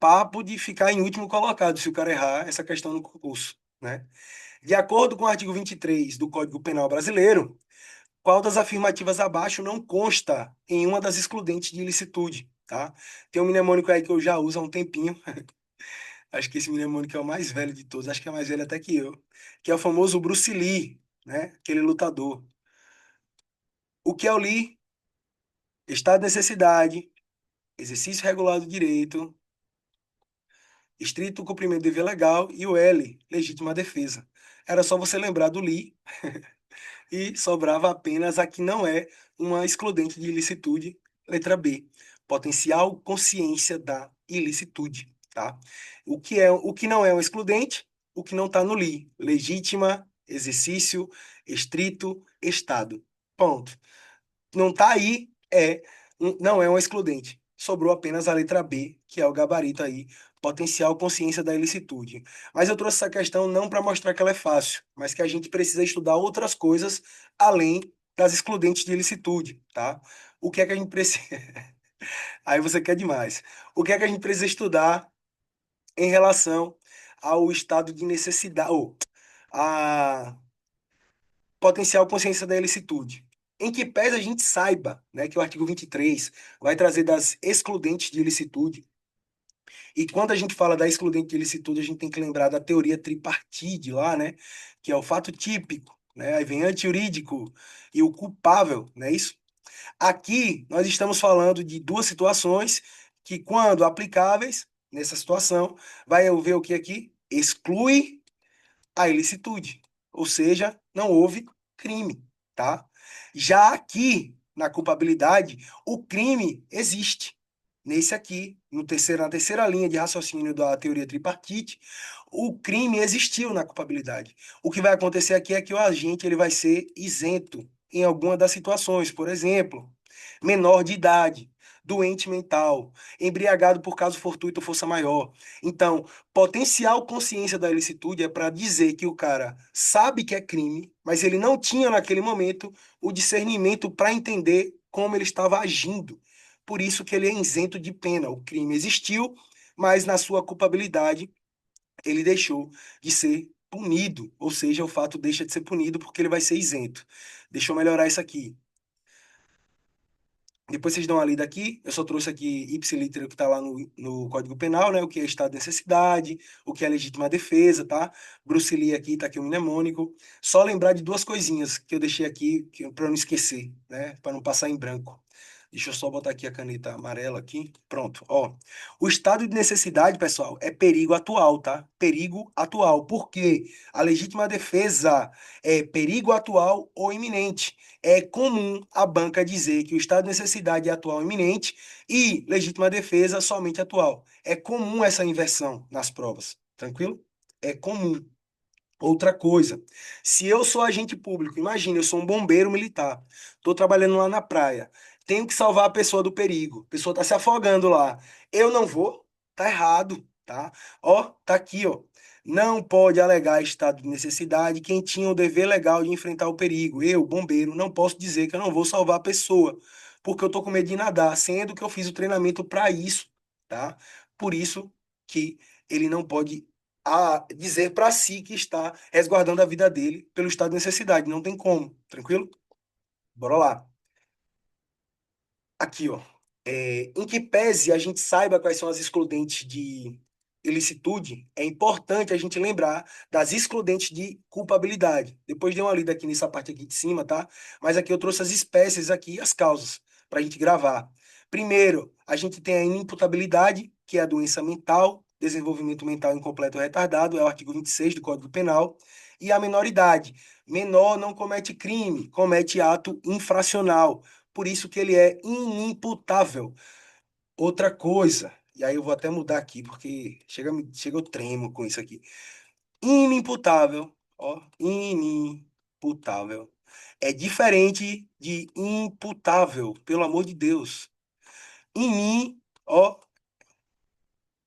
Papo de ficar em último colocado se o cara errar essa questão no concurso, né? De acordo com o artigo 23 do Código Penal Brasileiro, qual das afirmativas abaixo não consta em uma das excludentes de ilicitude, tá? Tem um mnemônico aí que eu já uso há um tempinho, Acho que esse mnemônico é o mais velho de todos, acho que é mais velho até que eu, que é o famoso Bruce Lee, né? Aquele lutador. O que é o Lee? Estado de necessidade, exercício regular do direito, estrito cumprimento do dever legal e o L, legítima defesa. Era só você lembrar do Lee e sobrava apenas a que não é uma excludente de ilicitude, letra B, potencial consciência da ilicitude, tá? O que não é um excludente, o que não está no li, legítima, exercício, estrito, estado. Ponto. Não está aí, não é um excludente. Sobrou apenas a letra B, que é o gabarito aí, potencial consciência da ilicitude. Mas eu trouxe essa questão não para mostrar que ela é fácil, mas que a gente precisa estudar outras coisas além das excludentes de ilicitude, tá? O que é que a gente precisa. Aí você quer demais. O que é que a gente precisa estudar em relação ao estado de necessidade, ou a potencial consciência da ilicitude? Em que pese a gente saiba, né, que o artigo 23 vai trazer das excludentes de ilicitude. E quando a gente fala da excludente de ilicitude, a gente tem que lembrar da teoria tripartite lá, né, que é o fato típico, né, aí vem antijurídico e o culpável, não é isso? Aqui nós estamos falando de duas situações que, quando aplicáveis nessa situação, vai haver o que aqui? Exclui a ilicitude, ou seja, não houve crime, tá? Já aqui, na culpabilidade, o crime existe. Nesse aqui, na terceira linha de raciocínio da teoria tripartite, o crime existiu na culpabilidade. O que vai acontecer aqui é que o agente ele vai ser isento em alguma das situações, por exemplo, menor de idade, doente mental, embriagado por caso fortuito ou força maior. Então, potencial consciência da ilicitude é para dizer que o cara sabe que é crime, mas ele não tinha naquele momento o discernimento para entender como ele estava agindo. Por isso que ele é isento de pena. O crime existiu, mas na sua culpabilidade ele deixou de ser punido, ou seja, o fato deixa de ser punido porque ele vai ser isento. Deixa eu melhorar isso aqui. Depois vocês dão uma lida aqui. Eu só trouxe aqui ipsiliter, que está lá no Código Penal, né? O que é estado de necessidade, o que é legítima defesa, tá? Bruce Lee aqui, tá aqui o mnemônico. Só lembrar de duas coisinhas que eu deixei aqui para não esquecer, né? Para não passar em branco. Deixa eu só botar aqui a caneta amarela aqui. Pronto, ó. O estado de necessidade, pessoal, é perigo atual, tá? Perigo atual. Por quê? A legítima defesa é perigo atual ou iminente. É comum a banca dizer que o estado de necessidade é atual ou iminente e legítima defesa somente atual. É comum essa inversão nas provas, tranquilo? É comum. Outra coisa, se eu sou agente público, imagina, eu sou um bombeiro militar, estou trabalhando lá na praia, tenho que salvar a pessoa do perigo, a pessoa está se afogando lá, eu não vou? Tá errado, tá? Ó, tá aqui, ó. Não pode alegar estado de necessidade quem tinha o dever legal de enfrentar o perigo. Eu, bombeiro, não posso dizer que eu não vou salvar a pessoa, porque eu tô com medo de nadar, sendo que eu fiz o treinamento para isso, tá? Por isso que ele não pode dizer para si que está resguardando a vida dele pelo estado de necessidade. Não tem como, tranquilo? Bora lá. Aqui, ó. Em que pese a gente saiba quais são as excludentes de ilicitude, é importante a gente lembrar das excludentes de culpabilidade. Depois dei uma lida aqui nessa parte aqui de cima, tá? Mas aqui eu trouxe as espécies aqui, as causas, para a gente gravar. Primeiro, a gente tem a inimputabilidade, que é a doença mental, desenvolvimento mental incompleto ou retardado, é o artigo 26 do Código Penal, e a menoridade. Menor não comete crime, comete ato infracional. Por isso que ele é inimputável. Outra coisa, e aí eu vou até mudar aqui, porque chega eu tremo com isso aqui. Inimputável, ó, inimputável. É diferente de imputável, pelo amor de Deus. Inim, ó,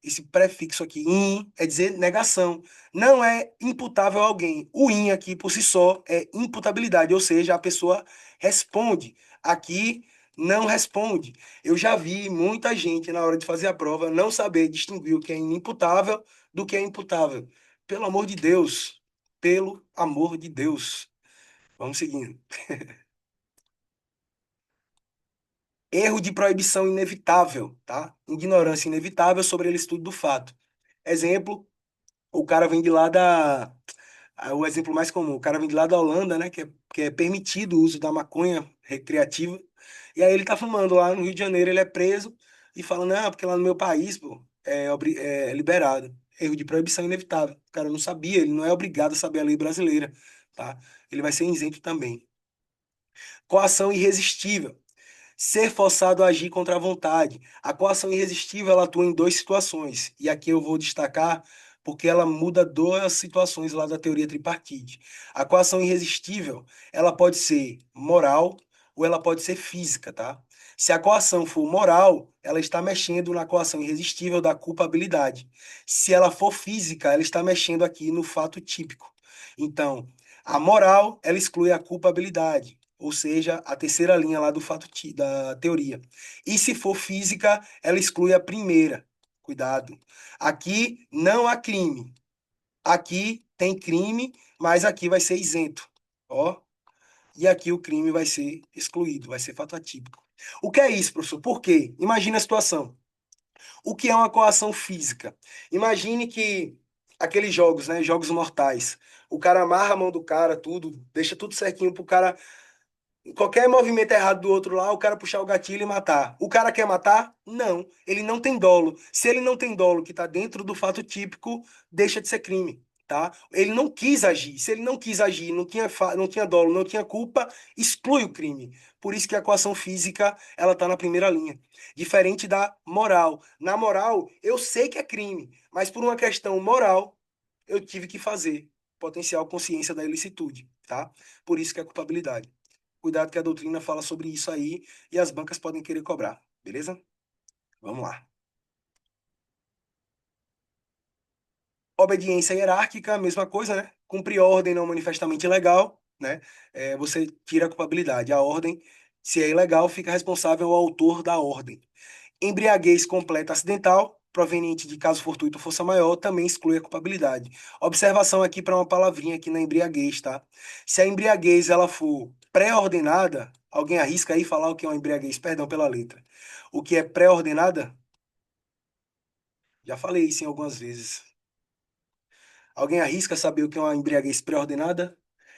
esse prefixo aqui, in, é dizer negação. Não é imputável a alguém. O in aqui, por si só, é imputabilidade, ou seja, a pessoa responde. Aqui, não responde. Eu já vi muita gente, na hora de fazer a prova, não saber distinguir o que é inimputável do que é imputável. Pelo amor de Deus. Pelo amor de Deus. Vamos seguindo. Erro de proibição inevitável, tá? Ignorância inevitável sobre o estudo do fato. Exemplo, o cara vem de lá da. O exemplo mais comum, o cara vem de lá da Holanda, né? Que é permitido o uso da maconha recreativa. E aí ele tá fumando lá no Rio de Janeiro, ele é preso e fala, não, porque lá no meu país, pô, é liberado. Erro de proibição inevitável. O cara não sabia, ele não é obrigado a saber a lei brasileira, tá? Ele vai ser isento também. Coação irresistível. Ser forçado a agir contra a vontade. A coação irresistível ela atua em duas situações, e aqui eu vou destacar porque ela muda duas situações lá da teoria tripartite. A coação irresistível, ela pode ser moral ou ela pode ser física, tá? Se a coação for moral, ela está mexendo na coação irresistível da culpabilidade. Se ela for física, ela está mexendo aqui no fato típico. Então, a moral, ela exclui a culpabilidade, ou seja, a terceira linha lá do da teoria. E se for física, ela exclui a primeira. Cuidado. Aqui não há crime. Aqui tem crime, mas aqui vai ser isento. Ó, e aqui o crime vai ser excluído, vai ser fato atípico. O que é isso, professor? Por quê? Imagina a situação. O que é uma coação física? Imagine que aqueles jogos, né, jogos mortais, o cara amarra a mão do cara, tudo, deixa tudo certinho pro cara qualquer movimento errado do outro lá, o cara puxar o gatilho e matar. O cara quer matar? Não. Ele não tem dolo. Se ele não tem dolo que está dentro do fato típico, deixa de ser crime, tá? Ele não quis agir. Se ele não quis agir, não tinha dolo, não tinha culpa, exclui o crime. Por isso que a coação física, ela tá na primeira linha. Diferente da moral. Na moral, eu sei que é crime, mas por uma questão moral, eu tive que fazer. Potencial consciência da ilicitude, tá? Por isso que é culpabilidade. Cuidado que a doutrina fala sobre isso aí e as bancas podem querer cobrar, beleza? Vamos lá. Obediência hierárquica, mesma coisa, né? Cumprir ordem não manifestamente ilegal, né? Você tira a culpabilidade. A ordem, se é ilegal, fica responsável o autor da ordem. Embriaguez completa acidental, proveniente de caso fortuito ou força maior, também exclui a culpabilidade. Observação aqui para uma palavrinha aqui na embriaguez, tá? Se a embriaguez ela for pré-ordenada, alguém arrisca aí falar o que é uma embriaguez? Perdão pela letra. O que é pré-ordenada? Já falei isso em algumas vezes. Alguém arrisca saber o que é uma embriaguez pré-ordenada?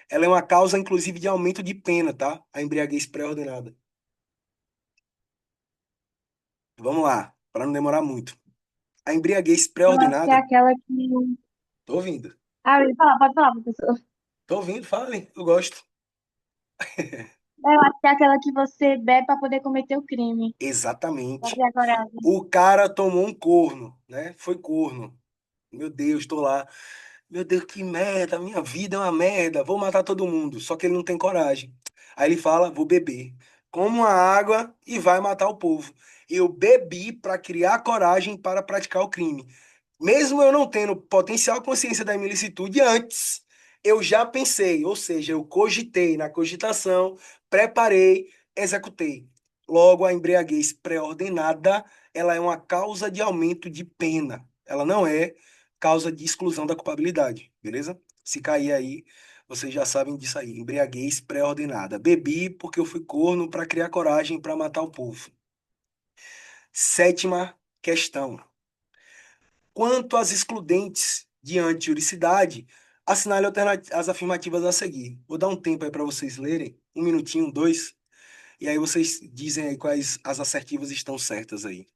Ela é uma causa, inclusive, de aumento de pena, tá? A embriaguez pré-ordenada. Vamos lá, para não demorar muito. A embriaguez Eu acho que é pré-ordenada. aquela que. Tô ouvindo. Ah, pode falar, professor. Tô ouvindo, fale, eu gosto. Eu acho que é aquela que você bebe para poder cometer o crime. Pra Exatamente. criar coragem. O cara tomou um corno, né? Foi corno. Meu Deus, tô lá. Meu Deus, que merda, minha vida é uma merda, vou matar todo mundo. Só que ele não tem coragem. Aí ele fala: vou beber. Como uma água e vai matar o povo. Eu bebi para criar coragem para praticar o crime. Mesmo eu não tendo potencial consciência da minha ilicitude antes, eu já pensei, ou seja, eu cogitei na cogitação, preparei, executei. Logo, a embriaguez pré-ordenada, ela é uma causa de aumento de pena. Ela não é causa de exclusão da culpabilidade, beleza? Se cair aí, vocês já sabem disso aí. Embriaguez pré-ordenada. Bebi porque eu fui corno para criar coragem para matar o povo. Sétima questão. Quanto às excludentes de antijuricidade, assinale as afirmativas a seguir. Vou dar um tempo aí para vocês lerem, um minutinho, dois, e aí vocês dizem aí quais as assertivas estão certas aí.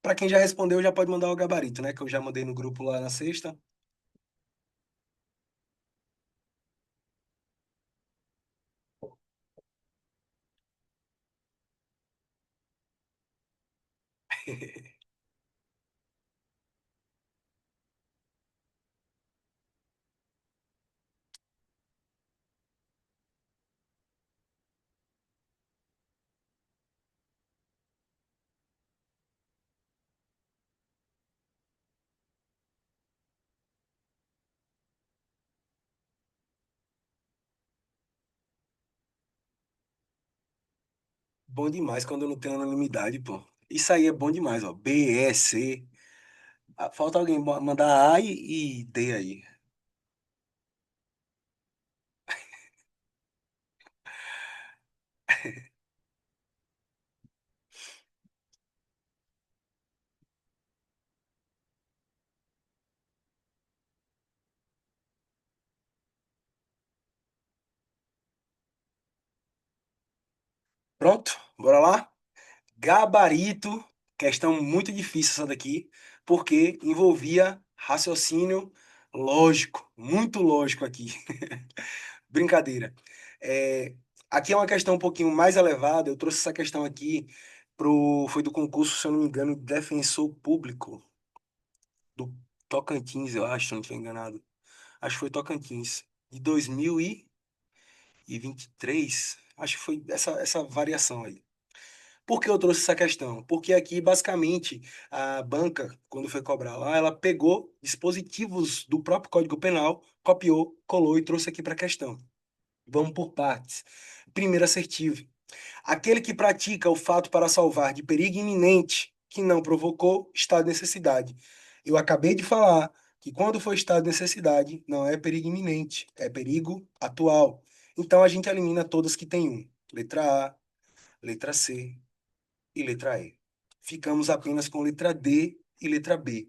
Para quem já respondeu, já pode mandar o gabarito, né? Que eu já mandei no grupo lá na sexta. Bom demais quando não tem unanimidade, pô. Isso aí é bom demais, ó. B, E, C. Ah, falta alguém mandar A e D aí. Pronto? Bora lá? Gabarito, questão muito difícil essa daqui, porque envolvia raciocínio lógico, muito lógico aqui. Brincadeira. É, aqui é uma questão um pouquinho mais elevada. Eu trouxe essa questão aqui foi do concurso, se eu não me engano, defensor público do Tocantins, eu acho, se eu não estiver enganado. Acho que foi Tocantins, de 2023. Acho que foi essa variação aí. Por que eu trouxe essa questão? Porque aqui, basicamente, a banca, quando foi cobrar lá, ela pegou dispositivos do próprio Código Penal, copiou, colou e trouxe aqui para a questão. Vamos por partes. Primeiro assertivo. Aquele que pratica o fato para salvar de perigo iminente que não provocou estado de necessidade. Eu acabei de falar que quando for estado de necessidade, não é perigo iminente, é perigo atual. Então a gente elimina todas que tem um. Letra A, letra C e letra E. Ficamos apenas com letra D e letra B.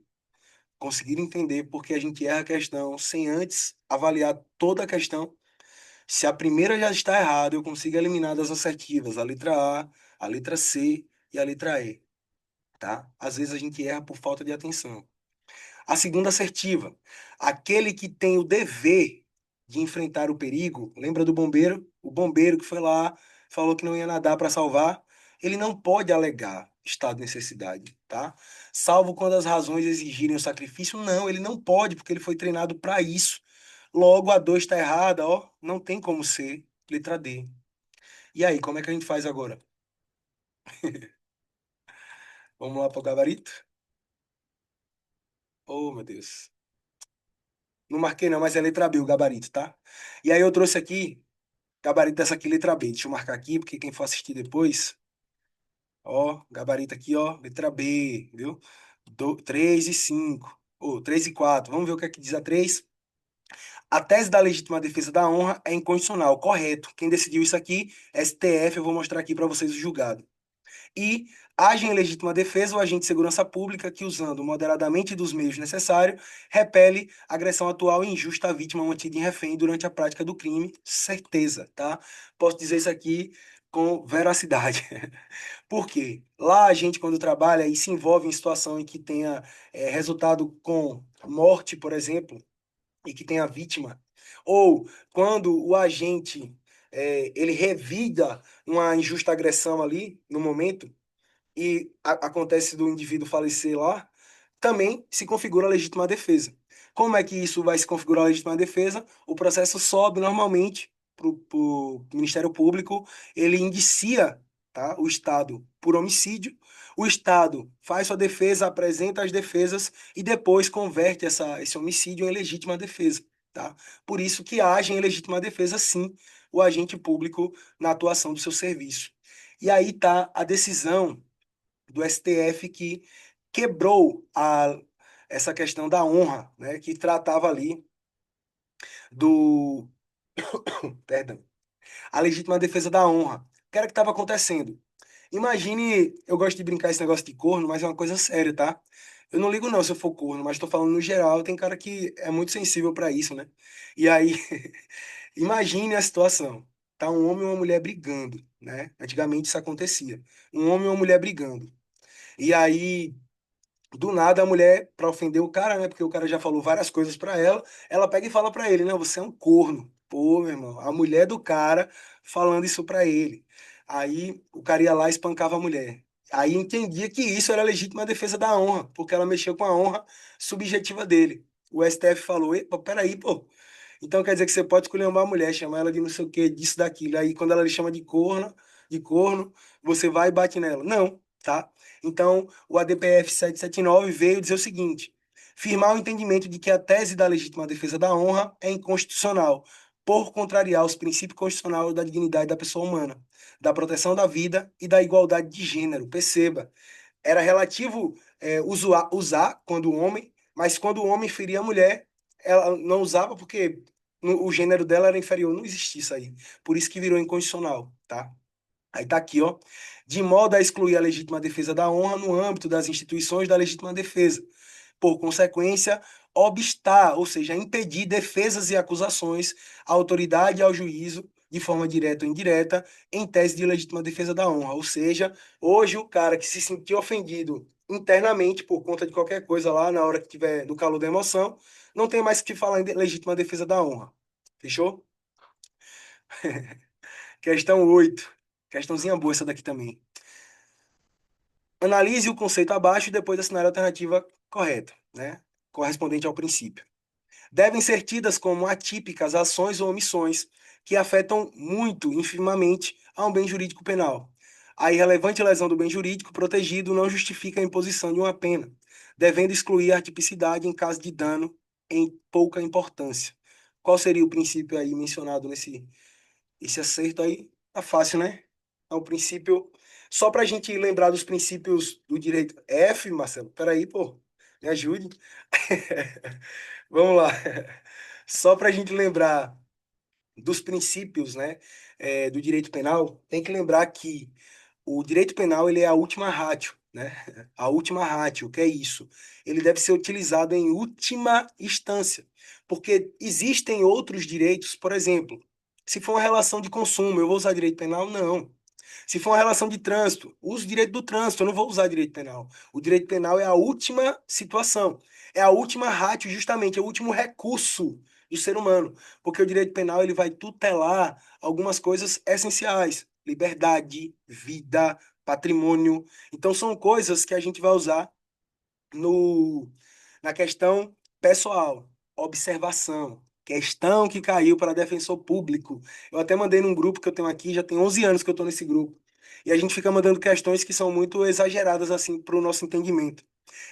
Conseguiram entender porque a gente erra a questão sem antes avaliar toda a questão. Se a primeira já está errada, eu consigo eliminar das assertivas a letra A, a letra C e a letra E, tá? Às vezes a gente erra por falta de atenção. A segunda assertiva, aquele que tem o dever de enfrentar o perigo, lembra do bombeiro? O bombeiro que foi lá, falou que não ia nadar para salvar, ele não pode alegar estado de necessidade, tá? Salvo quando as razões exigirem o sacrifício, não, ele não pode, porque ele foi treinado para isso. Logo, a 2 está errada, ó, não tem como ser letra D. E aí, como é que a gente faz agora? Vamos lá para o gabarito? Oh, meu Deus. Não marquei não, mas é letra B o gabarito, tá? E aí eu trouxe aqui, gabarito dessa aqui, letra B. Deixa eu marcar aqui, porque quem for assistir depois, ó, gabarito aqui, ó, letra B, viu? 3 e 5, ou 3 e 4. Vamos ver o que é que diz a 3. A tese da legítima defesa da honra é incondicional, correto. Quem decidiu isso aqui? STF, eu vou mostrar aqui para vocês o julgado. E age em legítima defesa o agente de segurança pública que, usando moderadamente dos meios necessários, repele agressão atual e injusta à vítima mantida em refém durante a prática do crime. Certeza, tá? Posso dizer isso aqui com veracidade. Por quê? Lá a gente, quando trabalha e se envolve em situação em que tenha resultado com morte, por exemplo, e que tenha vítima, ou quando o agente ele revida uma injusta agressão ali no momento, e acontece do indivíduo falecer lá, também se configura a legítima defesa. Como é que isso vai se configurar a legítima defesa? O processo sobe normalmente para o Ministério Público, ele indicia, tá, o Estado por homicídio, o Estado faz sua defesa, apresenta as defesas e depois converte esse homicídio em legítima defesa. Tá? Por isso que age em legítima defesa, sim, o agente público na atuação do seu serviço. E aí está a decisão do STF que quebrou essa questão da honra, né, que tratava ali do, perdão, a legítima defesa da honra. O que era que estava acontecendo? Imagine, eu gosto de brincar esse negócio de corno, mas é uma coisa séria, tá? Eu não ligo não se eu for corno, mas estou falando no geral, tem cara que é muito sensível para isso, né? E aí, imagine a situação. Tá um homem e uma mulher brigando, né? Antigamente isso acontecia. Um homem e uma mulher brigando. E aí do nada a mulher, pra ofender o cara, né? Porque o cara já falou várias coisas pra ela, ela pega e fala pra ele, não, você é um corno. Pô, meu irmão, a mulher do cara falando isso pra ele. Aí o cara ia lá e espancava a mulher. Aí entendia que isso era legítima defesa da honra, porque ela mexeu com a honra subjetiva dele. O STF falou, epa, peraí, pô. Então quer dizer que você pode escolher uma mulher, chamar ela de não sei o que, disso, daquilo. Aí quando ela lhe chama de corno, você vai e bate nela. Não, tá? Então, o ADPF 779 veio dizer o seguinte: firmar o entendimento de que a tese da legítima defesa da honra é inconstitucional, por contrariar os princípios constitucionais da dignidade da pessoa humana, da proteção da vida e da igualdade de gênero. Perceba, era relativo usar quando o homem, mas quando o homem feria a mulher, ela não usava porque o gênero dela era inferior. Não existia isso aí. Por isso que virou inconstitucional, tá? Aí tá aqui, ó. De modo a excluir a legítima defesa da honra no âmbito das instituições da legítima defesa. Por consequência, obstar, ou seja, impedir defesas e acusações à autoridade e ao juízo de forma direta ou indireta, em tese de legítima defesa da honra. Ou seja, hoje o cara que se sentiu ofendido internamente por conta de qualquer coisa lá, na hora que tiver no calor da emoção, não tem mais que falar em legítima defesa da honra. Fechou? Questão 8. Questãozinha boa essa daqui também. Analise o conceito abaixo e depois assinar a alternativa correta, né? Correspondente ao princípio. Devem ser tidas como atípicas ações ou omissões que afetam muito infimamente a um bem jurídico penal. A irrelevante lesão do bem jurídico protegido não justifica a imposição de uma pena, devendo excluir a atipicidade em caso de dano em pouca importância. Qual seria o princípio aí mencionado nesse esse acerto aí? Tá fácil, né? É o princípio. Só para a gente lembrar dos princípios do direito. F, Marcelo, peraí, pô, me ajude. Vamos lá. Só para a gente lembrar dos princípios, né, do direito penal, tem que lembrar que o direito penal ele é a última ratio, né? A última ratio, o que é isso? Ele deve ser utilizado em última instância, porque existem outros direitos, por exemplo, se for uma relação de consumo, eu vou usar direito penal? Não. Se for uma relação de trânsito, uso direito do trânsito, eu não vou usar direito penal. O direito penal é a última situação, é a última ratio, justamente, é o último recurso do ser humano, porque o direito penal ele vai tutelar algumas coisas essenciais, liberdade, vida, patrimônio. Então são coisas que a gente vai usar no na questão pessoal, observação, questão que caiu para defensor público. Eu até mandei num grupo que eu tenho aqui, já tem 11 anos que eu estou nesse grupo. E a gente fica mandando questões que são muito exageradas assim para o nosso entendimento.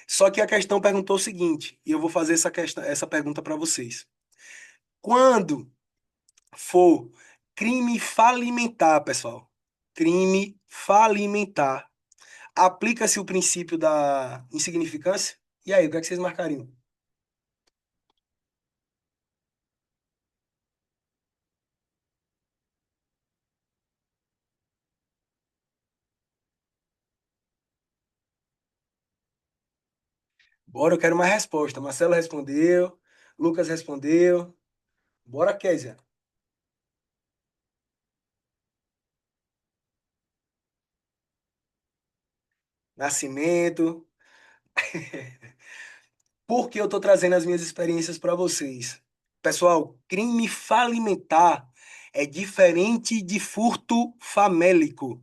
Só que a questão perguntou o seguinte, e eu vou fazer essa pergunta para vocês. Quando for crime falimentar, pessoal, crime falimentar, aplica-se o princípio da insignificância? E aí, o que é que vocês marcariam? Bora, eu quero mais resposta. Marcelo respondeu, Lucas respondeu. Bora, Kézia. Nascimento. Por que eu estou trazendo as minhas experiências para vocês? Pessoal, crime falimentar é diferente de furto famélico.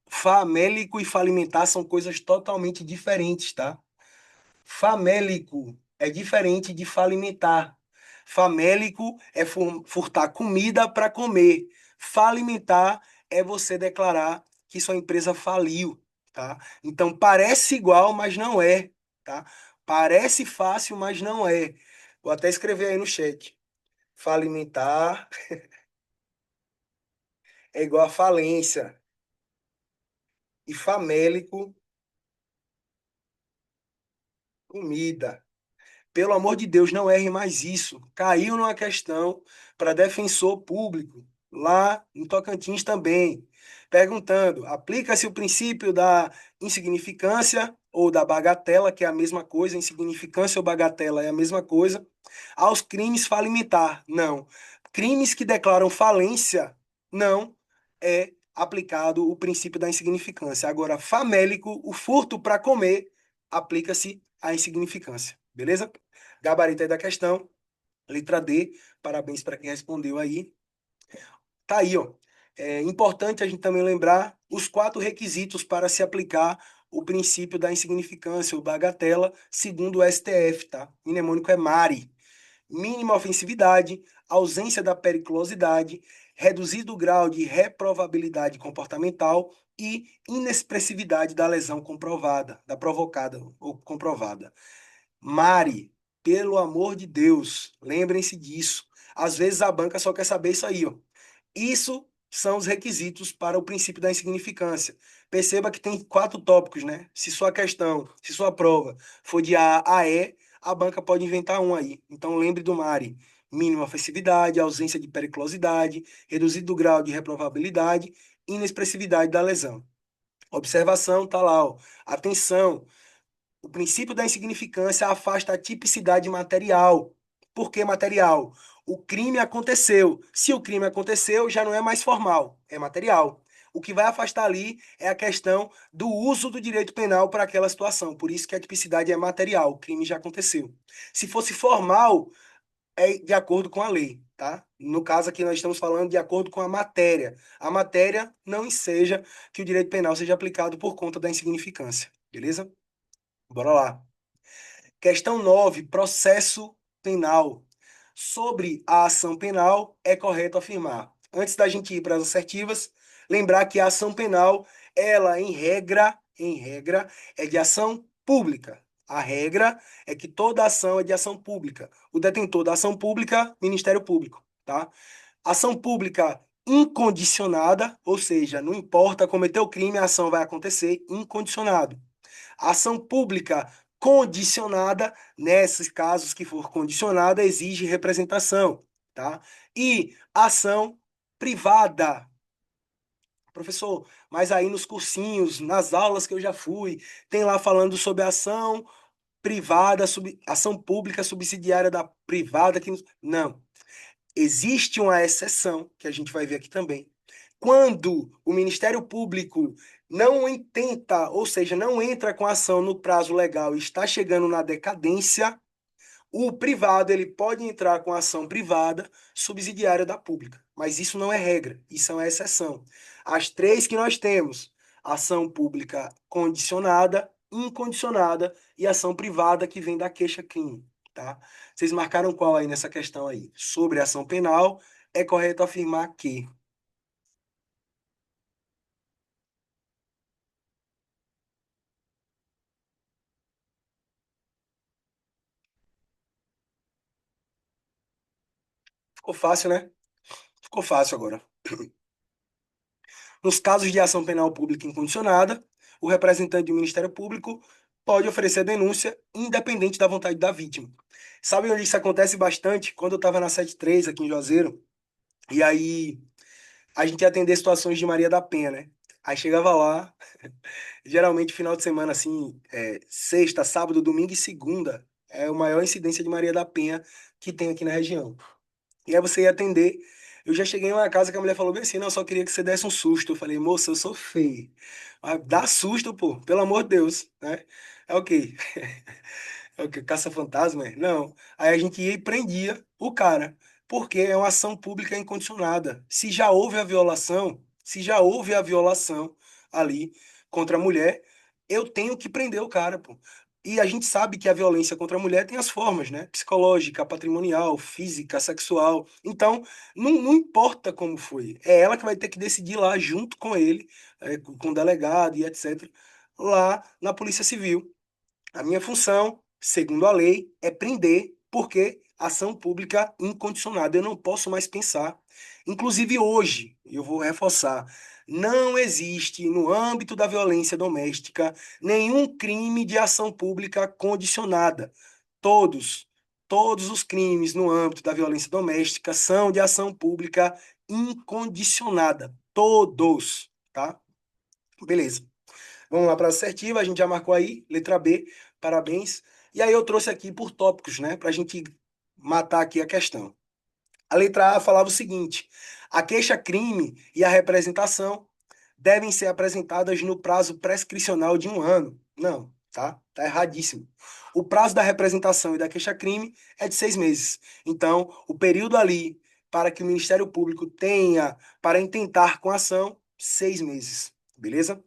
Famélico e falimentar são coisas totalmente diferentes, tá? Famélico é diferente de falimentar. Famélico é furtar comida para comer. Falimentar é você declarar que sua empresa faliu, tá? Então parece igual, mas não é, tá? Parece fácil, mas não é. Vou até escrever aí no chat. Falimentar é igual a falência. E famélico, comida. Pelo amor de Deus, não erre mais isso. Caiu numa questão para defensor público, lá em Tocantins também, perguntando: aplica-se o princípio da insignificância ou da bagatela, que é a mesma coisa, insignificância ou bagatela é a mesma coisa, aos crimes falimentar? Não. Crimes que declaram falência, não é aplicado o princípio da insignificância. Agora, famélico, o furto para comer, aplica-se a insignificância. Beleza? Gabarito aí da questão. Letra D. Parabéns para quem respondeu aí. Tá aí, ó. É importante a gente também lembrar os 4 requisitos para se aplicar o princípio da insignificância ou bagatela, segundo o STF, tá? O mnemônico é MARI. Mínima ofensividade, ausência da periculosidade, reduzido grau de reprovabilidade comportamental e inexpressividade da lesão comprovada, da provocada ou comprovada. Mari, pelo amor de Deus, lembrem-se disso. Às vezes a banca só quer saber isso aí, ó. Isso são os requisitos para o princípio da insignificância. Perceba que tem 4 tópicos, né? Se sua prova for de A a E, a banca pode inventar um aí. Então lembre do Mari. Mínima ofensividade, ausência de periculosidade, reduzido grau de reprovabilidade, inexpressividade da lesão. Observação, tá lá, ó. Atenção, o princípio da insignificância afasta a tipicidade material. Por que material? O crime aconteceu. Se o crime aconteceu, já não é mais formal, é material. O que vai afastar ali é a questão do uso do direito penal para aquela situação. Por isso que a tipicidade é material, o crime já aconteceu. Se fosse formal, é de acordo com a lei, tá? No caso aqui nós estamos falando de acordo com a matéria. A matéria não enseja que o direito penal seja aplicado por conta da insignificância, beleza? Bora lá. Questão 9, processo penal. Sobre a ação penal, é correto afirmar. Antes da gente ir para as assertivas, lembrar que a ação penal, ela em regra, é de ação pública. A regra é que toda ação é de ação pública. O detentor da ação pública, Ministério Público, tá? Ação pública incondicionada, ou seja, não importa cometer o crime, a ação vai acontecer incondicionado. Ação pública condicionada, nesses casos que for condicionada, exige representação, tá? E ação privada. Professor, mas aí nos cursinhos, nas aulas que eu já fui, tem lá falando sobre ação privada, ação pública subsidiária da privada. Não. Existe uma exceção, que a gente vai ver aqui também. Quando o Ministério Público não intenta, ou seja, não entra com ação no prazo legal e está chegando na decadência, o privado ele pode entrar com ação privada subsidiária da pública. Mas isso não é regra, isso é uma exceção. As três que nós temos: ação pública condicionada, incondicionada e ação privada que vem da queixa-crime, tá? Vocês marcaram qual aí nessa questão aí? Sobre ação penal, é correto afirmar que... Ficou fácil, né? Ficou fácil agora. Nos casos de ação penal pública incondicionada, o representante do Ministério Público pode oferecer denúncia independente da vontade da vítima. Sabe onde isso acontece bastante? Quando eu estava na 73 aqui em Juazeiro, e aí a gente ia atender situações de Maria da Penha, né? Aí chegava lá, geralmente final de semana, assim, sexta, sábado, domingo e segunda, é a maior incidência de Maria da Penha que tem aqui na região. E aí você ia atender. Eu já cheguei em uma casa que a mulher falou bem assim, não, eu só queria que você desse um susto. Eu falei, moça, eu sou feio. Mas dá susto, pô, pelo amor de Deus, né? É o quê? É o quê? Caça-fantasma? Não. Aí a gente ia e prendia o cara, porque é uma ação pública incondicionada. Se já houve a violação ali contra a mulher, eu tenho que prender o cara, pô. E a gente sabe que a violência contra a mulher tem as formas, né? Psicológica, patrimonial, física, sexual. Então, não importa como foi. É ela que vai ter que decidir lá, junto com ele, com o delegado e etc., lá na Polícia Civil. A minha função, segundo a lei, é prender, porque ação pública incondicionada. Eu não posso mais pensar. Inclusive hoje, eu vou reforçar, não existe no âmbito da violência doméstica nenhum crime de ação pública condicionada. Todos, todos os crimes no âmbito da violência doméstica são de ação pública incondicionada. Todos, tá? Beleza. Vamos lá para a assertiva, a gente já marcou aí, letra B, parabéns. E aí eu trouxe aqui por tópicos, né, para a gente matar aqui a questão. A letra A falava o seguinte: a queixa-crime e a representação devem ser apresentadas no prazo prescricional de 1 ano. Não, tá? Tá erradíssimo. O prazo da representação e da queixa-crime é de 6 meses. Então, o período ali para que o Ministério Público tenha para intentar com a ação, 6 meses. Beleza?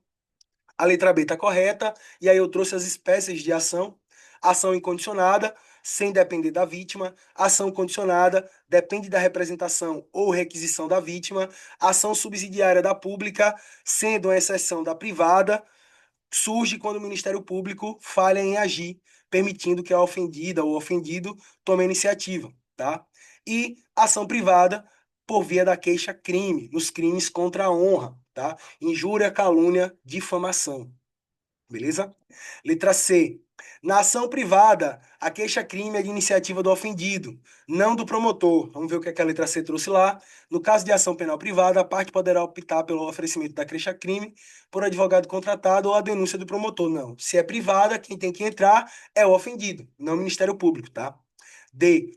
A letra B está correta, e aí eu trouxe as espécies de ação. Ação incondicionada, sem depender da vítima. Ação condicionada, depende da representação ou requisição da vítima. Ação subsidiária da pública, sendo uma exceção da privada, surge quando o Ministério Público falha em agir, permitindo que a ofendida ou ofendido tome a iniciativa, tá? E ação privada, por via da queixa-crime, nos crimes contra a honra, tá? Injúria, calúnia, difamação. Beleza? Letra C. Na ação privada, a queixa-crime é de iniciativa do ofendido, não do promotor. Vamos ver o que é que a letra C trouxe lá. No caso de ação penal privada, a parte poderá optar pelo oferecimento da queixa-crime por advogado contratado ou a denúncia do promotor. Não. Se é privada, quem tem que entrar é o ofendido, não o Ministério Público, tá? D.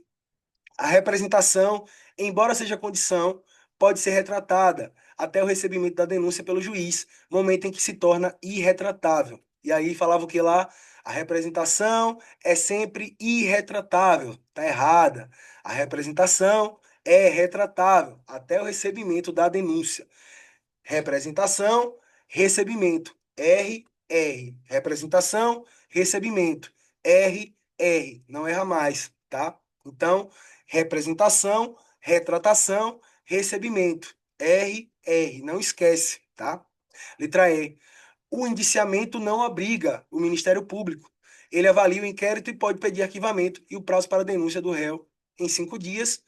A representação, embora seja condição, pode ser retratada até o recebimento da denúncia pelo juiz, momento em que se torna irretratável. E aí falava o que lá? A representação é sempre irretratável. Está errada. A representação é retratável até o recebimento da denúncia. Representação, recebimento. R, R. Representação, recebimento. R, R. Não erra mais, tá? Então, representação, retratação, recebimento. R, R. Não esquece, tá? Letra E. O indiciamento não obriga o Ministério Público. Ele avalia o inquérito e pode pedir arquivamento e o prazo para a denúncia do réu em 5 dias,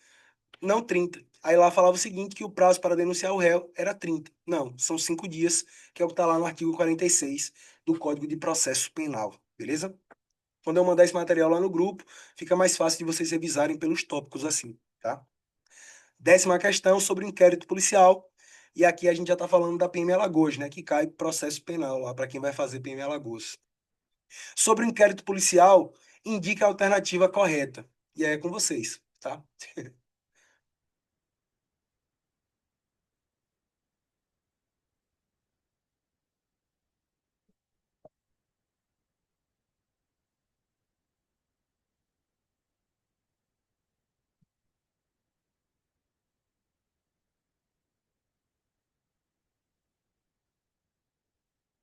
não 30. Aí lá falava o seguinte, que o prazo para denunciar o réu era 30. Não, são 5 dias, que é o que está lá no artigo 46 do Código de Processo Penal, beleza? Quando eu mandar esse material lá no grupo, fica mais fácil de vocês revisarem pelos tópicos assim, tá? 10ª questão sobre o inquérito policial. E aqui a gente já está falando da PM Alagoas, né? Que cai processo penal lá para quem vai fazer PM Alagoas. Sobre o inquérito policial, indica a alternativa correta. E é com vocês, tá?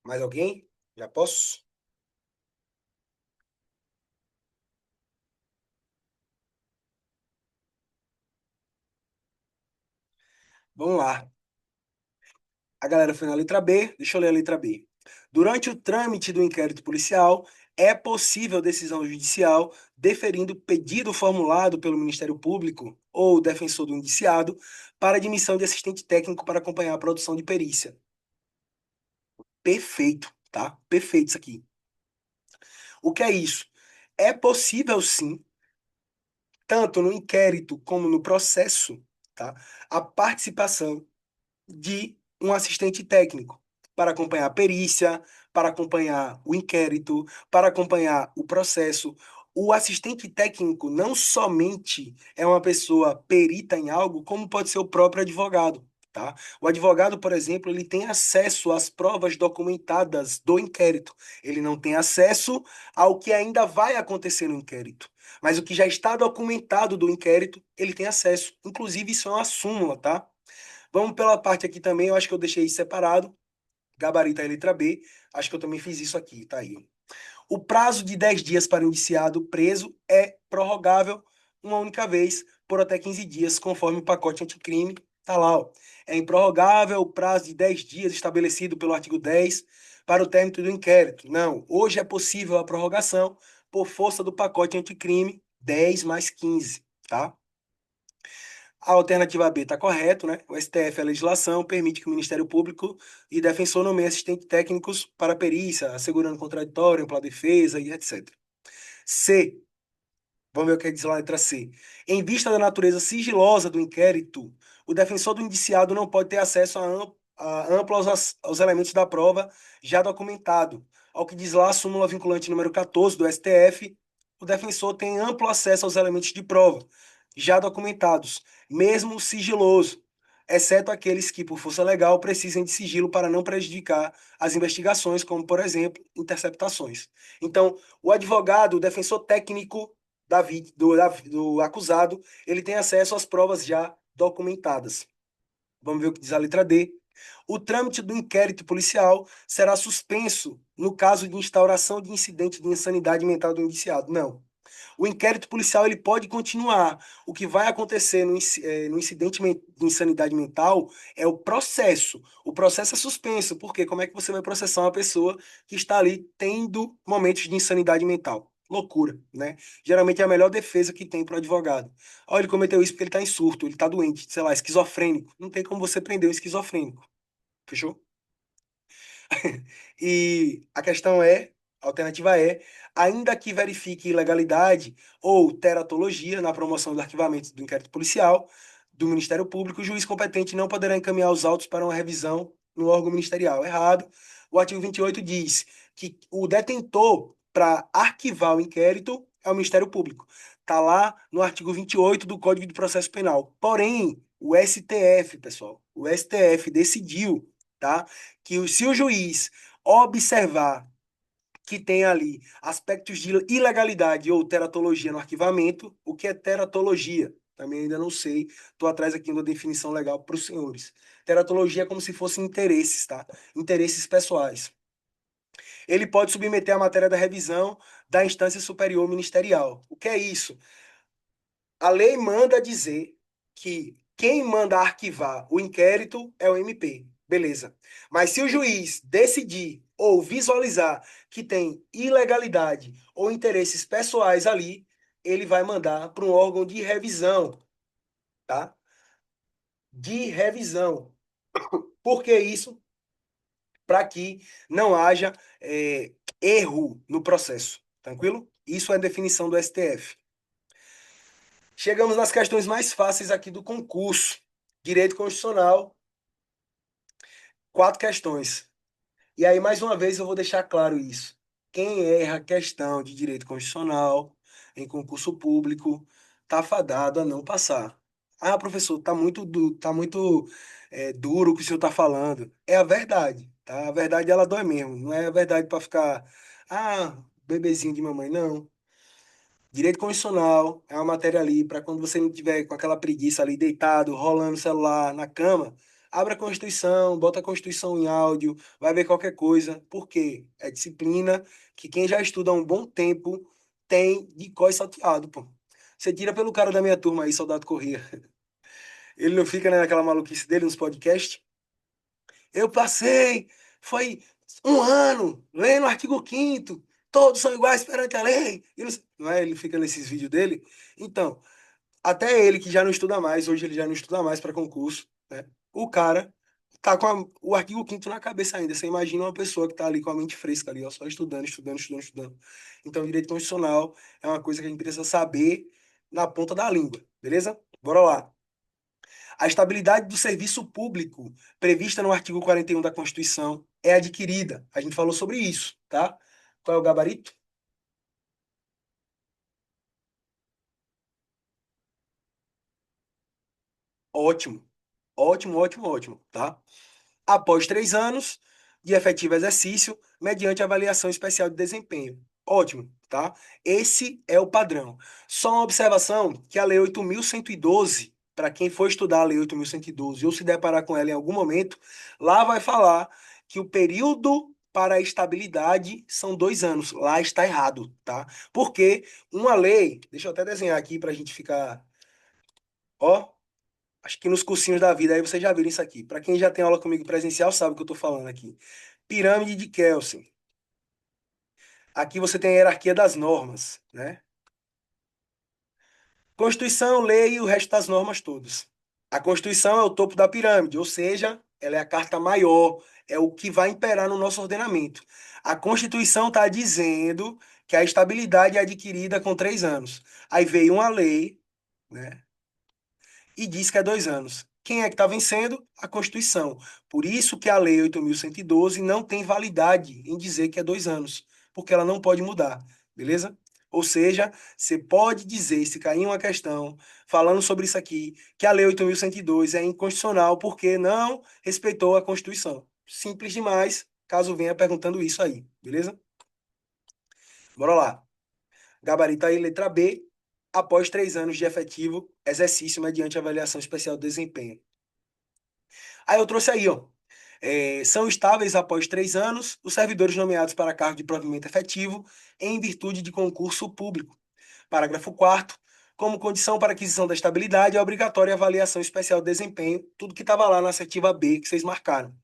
Mais alguém? Já posso? Vamos lá. A galera foi na letra B, deixa eu ler a letra B. Durante o trâmite do inquérito policial, é possível decisão judicial deferindo pedido formulado pelo Ministério Público ou defensor do indiciado para admissão de assistente técnico para acompanhar a produção de perícia. Perfeito, tá? Perfeito isso aqui. O que é isso? É possível sim, tanto no inquérito como no processo, tá? A participação de um assistente técnico para acompanhar a perícia, para acompanhar o inquérito, para acompanhar o processo. O assistente técnico não somente é uma pessoa perita em algo, como pode ser o próprio advogado. Tá? O advogado, por exemplo, ele tem acesso às provas documentadas do inquérito. Ele não tem acesso ao que ainda vai acontecer no inquérito. Mas o que já está documentado do inquérito, ele tem acesso. Inclusive, isso é uma súmula, tá? Vamos pela parte aqui também, eu acho que eu deixei isso separado. Gabarito a letra B. Acho que eu também fiz isso aqui, tá aí. O prazo de 10 dias para o indiciado preso é prorrogável uma única vez por até 15 dias, conforme o pacote anticrime. Tá lá, ó. É improrrogável o prazo de 10 dias estabelecido pelo artigo 10 para o término do inquérito. Não, hoje é possível a prorrogação por força do pacote anticrime 10 mais 15, tá? A alternativa B está correto, né? O STF, a legislação, permite que o Ministério Público e defensor nomeiem assistentes técnicos para perícia, assegurando contraditório, ampla defesa e etc. C. Vamos ver o que diz lá na letra C. Em vista da natureza sigilosa do inquérito, o defensor do indiciado não pode ter acesso a amplos aos elementos da prova já documentado. Ao que diz lá a súmula vinculante número 14 do STF, o defensor tem amplo acesso aos elementos de prova já documentados, mesmo sigiloso, exceto aqueles que, por força legal, precisem de sigilo para não prejudicar as investigações, como, por exemplo, interceptações. Então, o advogado, o defensor técnico do acusado, ele tem acesso às provas já documentadas. Vamos ver o que diz a letra D. O trâmite do inquérito policial será suspenso no caso de instauração de incidente de insanidade mental do indiciado. Não. O inquérito policial ele pode continuar. O que vai acontecer no incidente de insanidade mental é o processo. O processo é suspenso. Por quê? Como é que você vai processar uma pessoa que está ali tendo momentos de insanidade mental? Loucura, né? Geralmente é a melhor defesa que tem para o advogado. Olha, ele cometeu isso porque ele está em surto, ele está doente, sei lá, esquizofrênico. Não tem como você prender um esquizofrênico. Fechou? E a questão é, a alternativa é, ainda que verifique ilegalidade ou teratologia na promoção do arquivamento do inquérito policial do Ministério Público, o juiz competente não poderá encaminhar os autos para uma revisão no órgão ministerial. Errado. O artigo 28 diz que o detentor para arquivar o inquérito é o Ministério Público. Está lá no artigo 28 do Código de Processo Penal. Porém, o STF, pessoal, o STF decidiu, tá, que se o juiz observar que tem ali aspectos de ilegalidade ou teratologia no arquivamento, o que é teratologia? Também ainda não sei, estou atrás aqui de uma definição legal para os senhores. Teratologia é como se fossem interesses, tá? Interesses pessoais. Ele pode submeter a matéria da revisão da instância superior ministerial. O que é isso? A lei manda dizer que quem manda arquivar o inquérito é o MP. Beleza. Mas se o juiz decidir ou visualizar que tem ilegalidade ou interesses pessoais ali, ele vai mandar para um órgão de revisão, tá? De revisão. Por que isso? Para que não haja erro no processo. Tranquilo? Isso é a definição do STF. Chegamos nas questões mais fáceis aqui do concurso. Direito constitucional, 4 questões. E aí, mais uma vez, eu vou deixar claro isso. Quem erra questão de direito constitucional em concurso público tá fadado a não passar. Ah, professor, tá muito duro o que o senhor tá falando. É a verdade, tá? A verdade, ela dói mesmo. Não é a verdade para ficar, bebezinho de mamãe, não. Direito constitucional é uma matéria ali para quando você não tiver com aquela preguiça ali deitado, rolando o celular na cama, abre a Constituição, bota a Constituição em áudio, vai ver qualquer coisa. Por quê? É disciplina que quem já estuda há um bom tempo tem de cós salteado, pô. Você tira pelo cara da minha turma aí, Soldado Corrêa. Ele não fica, né, naquela maluquice dele nos podcasts? Eu passei, foi um ano lendo o artigo 5º, todos são iguais perante a lei. E não é? Ele fica nesses vídeos dele. Então, até ele que já não estuda mais, hoje ele já não estuda mais para concurso, né? O cara tá com o artigo 5º na cabeça ainda. Você imagina uma pessoa que tá ali com a mente fresca ali, ó, só estudando, estudando, estudando, estudando. Então, direito constitucional é uma coisa que a gente precisa saber na ponta da língua, beleza? Bora lá. A estabilidade do serviço público, prevista no artigo 41 da Constituição, é adquirida. A gente falou sobre isso, tá? Qual é o gabarito? Ótimo. Ótimo, ótimo, ótimo, tá? Após 3 anos de efetivo exercício, mediante avaliação especial de desempenho. Ótimo, tá? Esse é o padrão. Só uma observação que a Lei 8.112, para quem for estudar a Lei 8.112 ou se deparar com ela em algum momento, lá vai falar que o período para a estabilidade são 2 anos. Lá está errado, tá? Porque uma lei, deixa eu até desenhar aqui para a gente ficar, ó, acho que nos cursinhos da vida aí vocês já viram isso aqui. Para quem já tem aula comigo presencial, sabe o que eu estou falando aqui. Pirâmide de Kelsen. Aqui você tem a hierarquia das normas, né? Constituição, lei e o resto das normas todas. A Constituição é o topo da pirâmide, ou seja, ela é a carta maior, é o que vai imperar no nosso ordenamento. A Constituição está dizendo que a estabilidade é adquirida com 3 anos. Aí veio uma lei, né? E diz que é 2 anos. Quem é que está vencendo? A Constituição. Por isso que a Lei 8.112 não tem validade em dizer que é 2 anos, porque ela não pode mudar, beleza? Ou seja, você pode dizer, se cair uma questão falando sobre isso aqui, que a Lei 8.112 é inconstitucional porque não respeitou a Constituição. Simples demais, caso venha perguntando isso aí, beleza? Bora lá. Gabarito aí, letra B. Após 3 anos de efetivo exercício mediante avaliação especial de desempenho. Aí eu trouxe aí, ó. São estáveis após 3 anos os servidores nomeados para cargo de provimento efetivo em virtude de concurso público. Parágrafo 4º. Como condição para aquisição da estabilidade, é obrigatória a avaliação especial de desempenho, tudo que estava lá na assertiva B que vocês marcaram.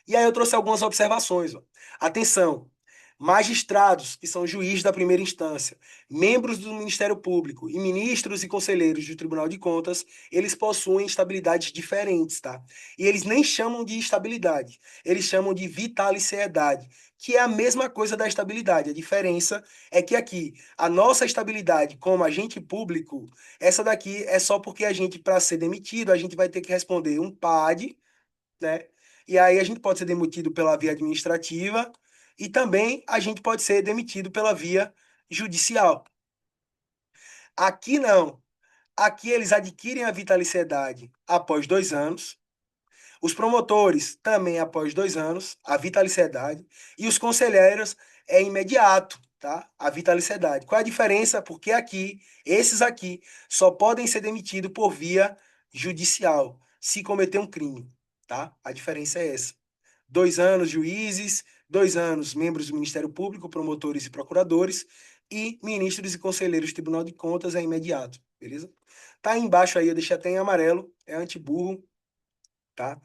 E aí eu trouxe algumas observações. Ó. Atenção! Magistrados, que são juízes da primeira instância, membros do Ministério Público e ministros e conselheiros do Tribunal de Contas, eles possuem estabilidades diferentes, tá? E eles nem chamam de estabilidade, eles chamam de vitaliciedade, que é a mesma coisa da estabilidade. A diferença é que aqui, a nossa estabilidade como agente público, essa daqui é só porque a gente, para ser demitido, a gente vai ter que responder um PAD, né? E aí a gente pode ser demitido pela via administrativa e também a gente pode ser demitido pela via judicial. Aqui não. Aqui eles adquirem a vitaliciedade após 2 anos. Os promotores também após 2 anos, a vitaliciedade. E os conselheiros é imediato, tá? A vitaliciedade. Qual é a diferença? Porque aqui, esses aqui, só podem ser demitidos por via judicial, se cometer um crime, tá? A diferença é essa. 2 anos, juízes, 2 anos, membros do Ministério Público, promotores e procuradores, e ministros e conselheiros do Tribunal de Contas é imediato, beleza? Tá aí embaixo aí, eu deixei até em amarelo, é antiburro, tá?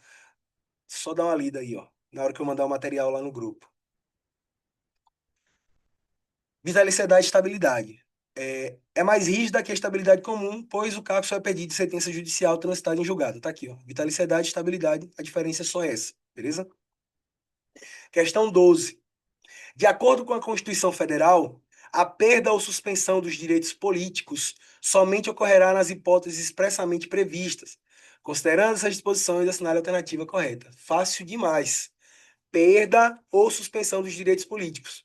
Só dá uma lida aí, ó, na hora que eu mandar o material lá no grupo. Vitaliciedade e estabilidade. É mais rígida que a estabilidade comum, pois o cargo só é pedido de sentença judicial transitada em julgado. Tá aqui, ó. Vitaliciedade e estabilidade, a diferença é só essa, beleza? Questão 12. De acordo com a Constituição Federal, a perda ou suspensão dos direitos políticos somente ocorrerá nas hipóteses expressamente previstas. Considerando essas disposições, assinale a alternativa correta. Fácil demais. Perda ou suspensão dos direitos políticos.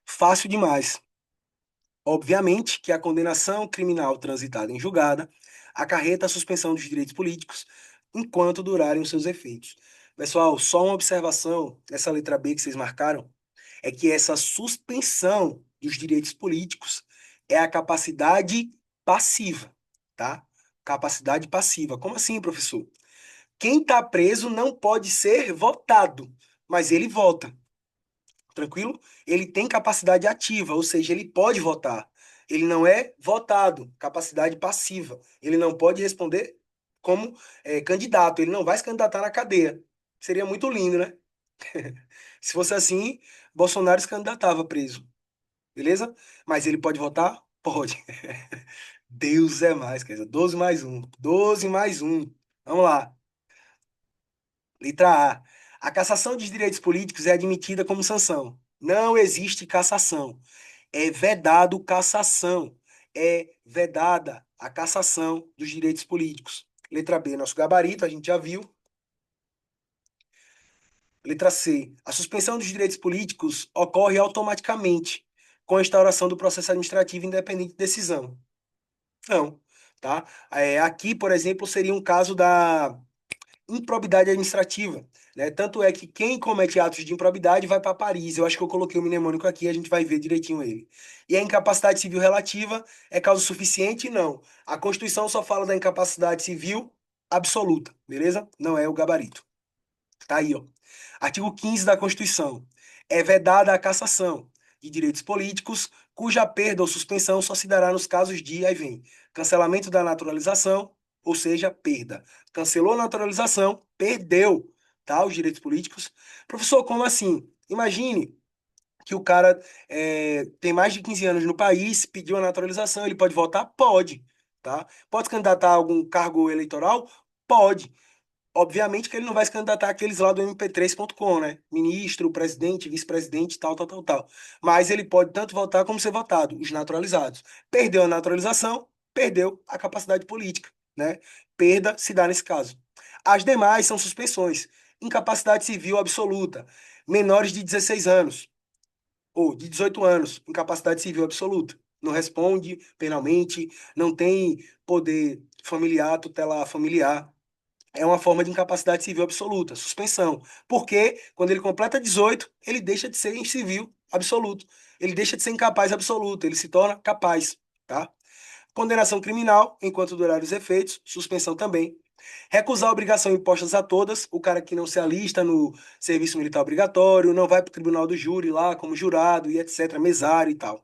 Fácil demais. Obviamente que a condenação criminal transitada em julgada acarreta a suspensão dos direitos políticos enquanto durarem os seus efeitos. Pessoal, só uma observação nessa letra B que vocês marcaram é que essa suspensão dos direitos políticos é a capacidade passiva, tá? Capacidade passiva. Como assim, professor? Quem está preso não pode ser votado, mas ele vota. Tranquilo? Ele tem capacidade ativa, ou seja, ele pode votar. Ele não é votado, capacidade passiva. Ele não pode responder como candidato, ele não vai se candidatar na cadeia. Seria muito lindo, né? Se fosse assim, Bolsonaro se candidatava preso, beleza? Mas ele pode votar? Pode. Deus é mais, quer dizer, 12 mais um. 12 mais um. Vamos lá. Letra A. A cassação de direitos políticos é admitida como sanção. Não existe cassação. É vedado cassação. É vedada a cassação dos direitos políticos. Letra B, nosso gabarito, a gente já viu. Letra C. A suspensão dos direitos políticos ocorre automaticamente com a instauração do processo administrativo independente de decisão. Não, tá? Aqui, por exemplo, seria um caso da improbidade administrativa, né? Tanto é que quem comete atos de improbidade vai para Paris. Eu acho que eu coloquei o mnemônico aqui, a gente vai ver direitinho ele. E a incapacidade civil relativa é causa suficiente? Não. A Constituição só fala da incapacidade civil absoluta, beleza? Não é o gabarito. Tá aí, ó. Artigo 15 da Constituição. É vedada a cassação de direitos políticos, cuja perda ou suspensão só se dará nos casos de, aí vem, cancelamento da naturalização, ou seja, perda. Cancelou a naturalização, perdeu, tá, os direitos políticos. Professor, como assim? Imagine que o cara tem mais de 15 anos no país, pediu a naturalização, ele pode votar? Pode, tá? Pode se candidatar a algum cargo eleitoral? Pode. Obviamente que ele não vai se candidatar àqueles lá do mp3.com, né? Ministro, presidente, vice-presidente, tal, tal, tal, tal. Mas ele pode tanto votar como ser votado, os naturalizados. Perdeu a naturalização, perdeu a capacidade política, né? Perda se dá nesse caso. As demais são suspensões. Incapacidade civil absoluta. Menores de 16 anos ou de 18 anos, incapacidade civil absoluta. Não responde penalmente, não tem poder familiar, tutela familiar, é uma forma de incapacidade civil absoluta, suspensão. Porque quando ele completa 18, ele deixa de ser incivil absoluto. Ele deixa de ser incapaz absoluto, ele se torna capaz, tá? Condenação criminal, enquanto durar os efeitos, suspensão também. Recusar a obrigação impostas a todas, o cara que não se alista no serviço militar obrigatório, não vai para o tribunal do júri lá como jurado e etc, mesário e tal.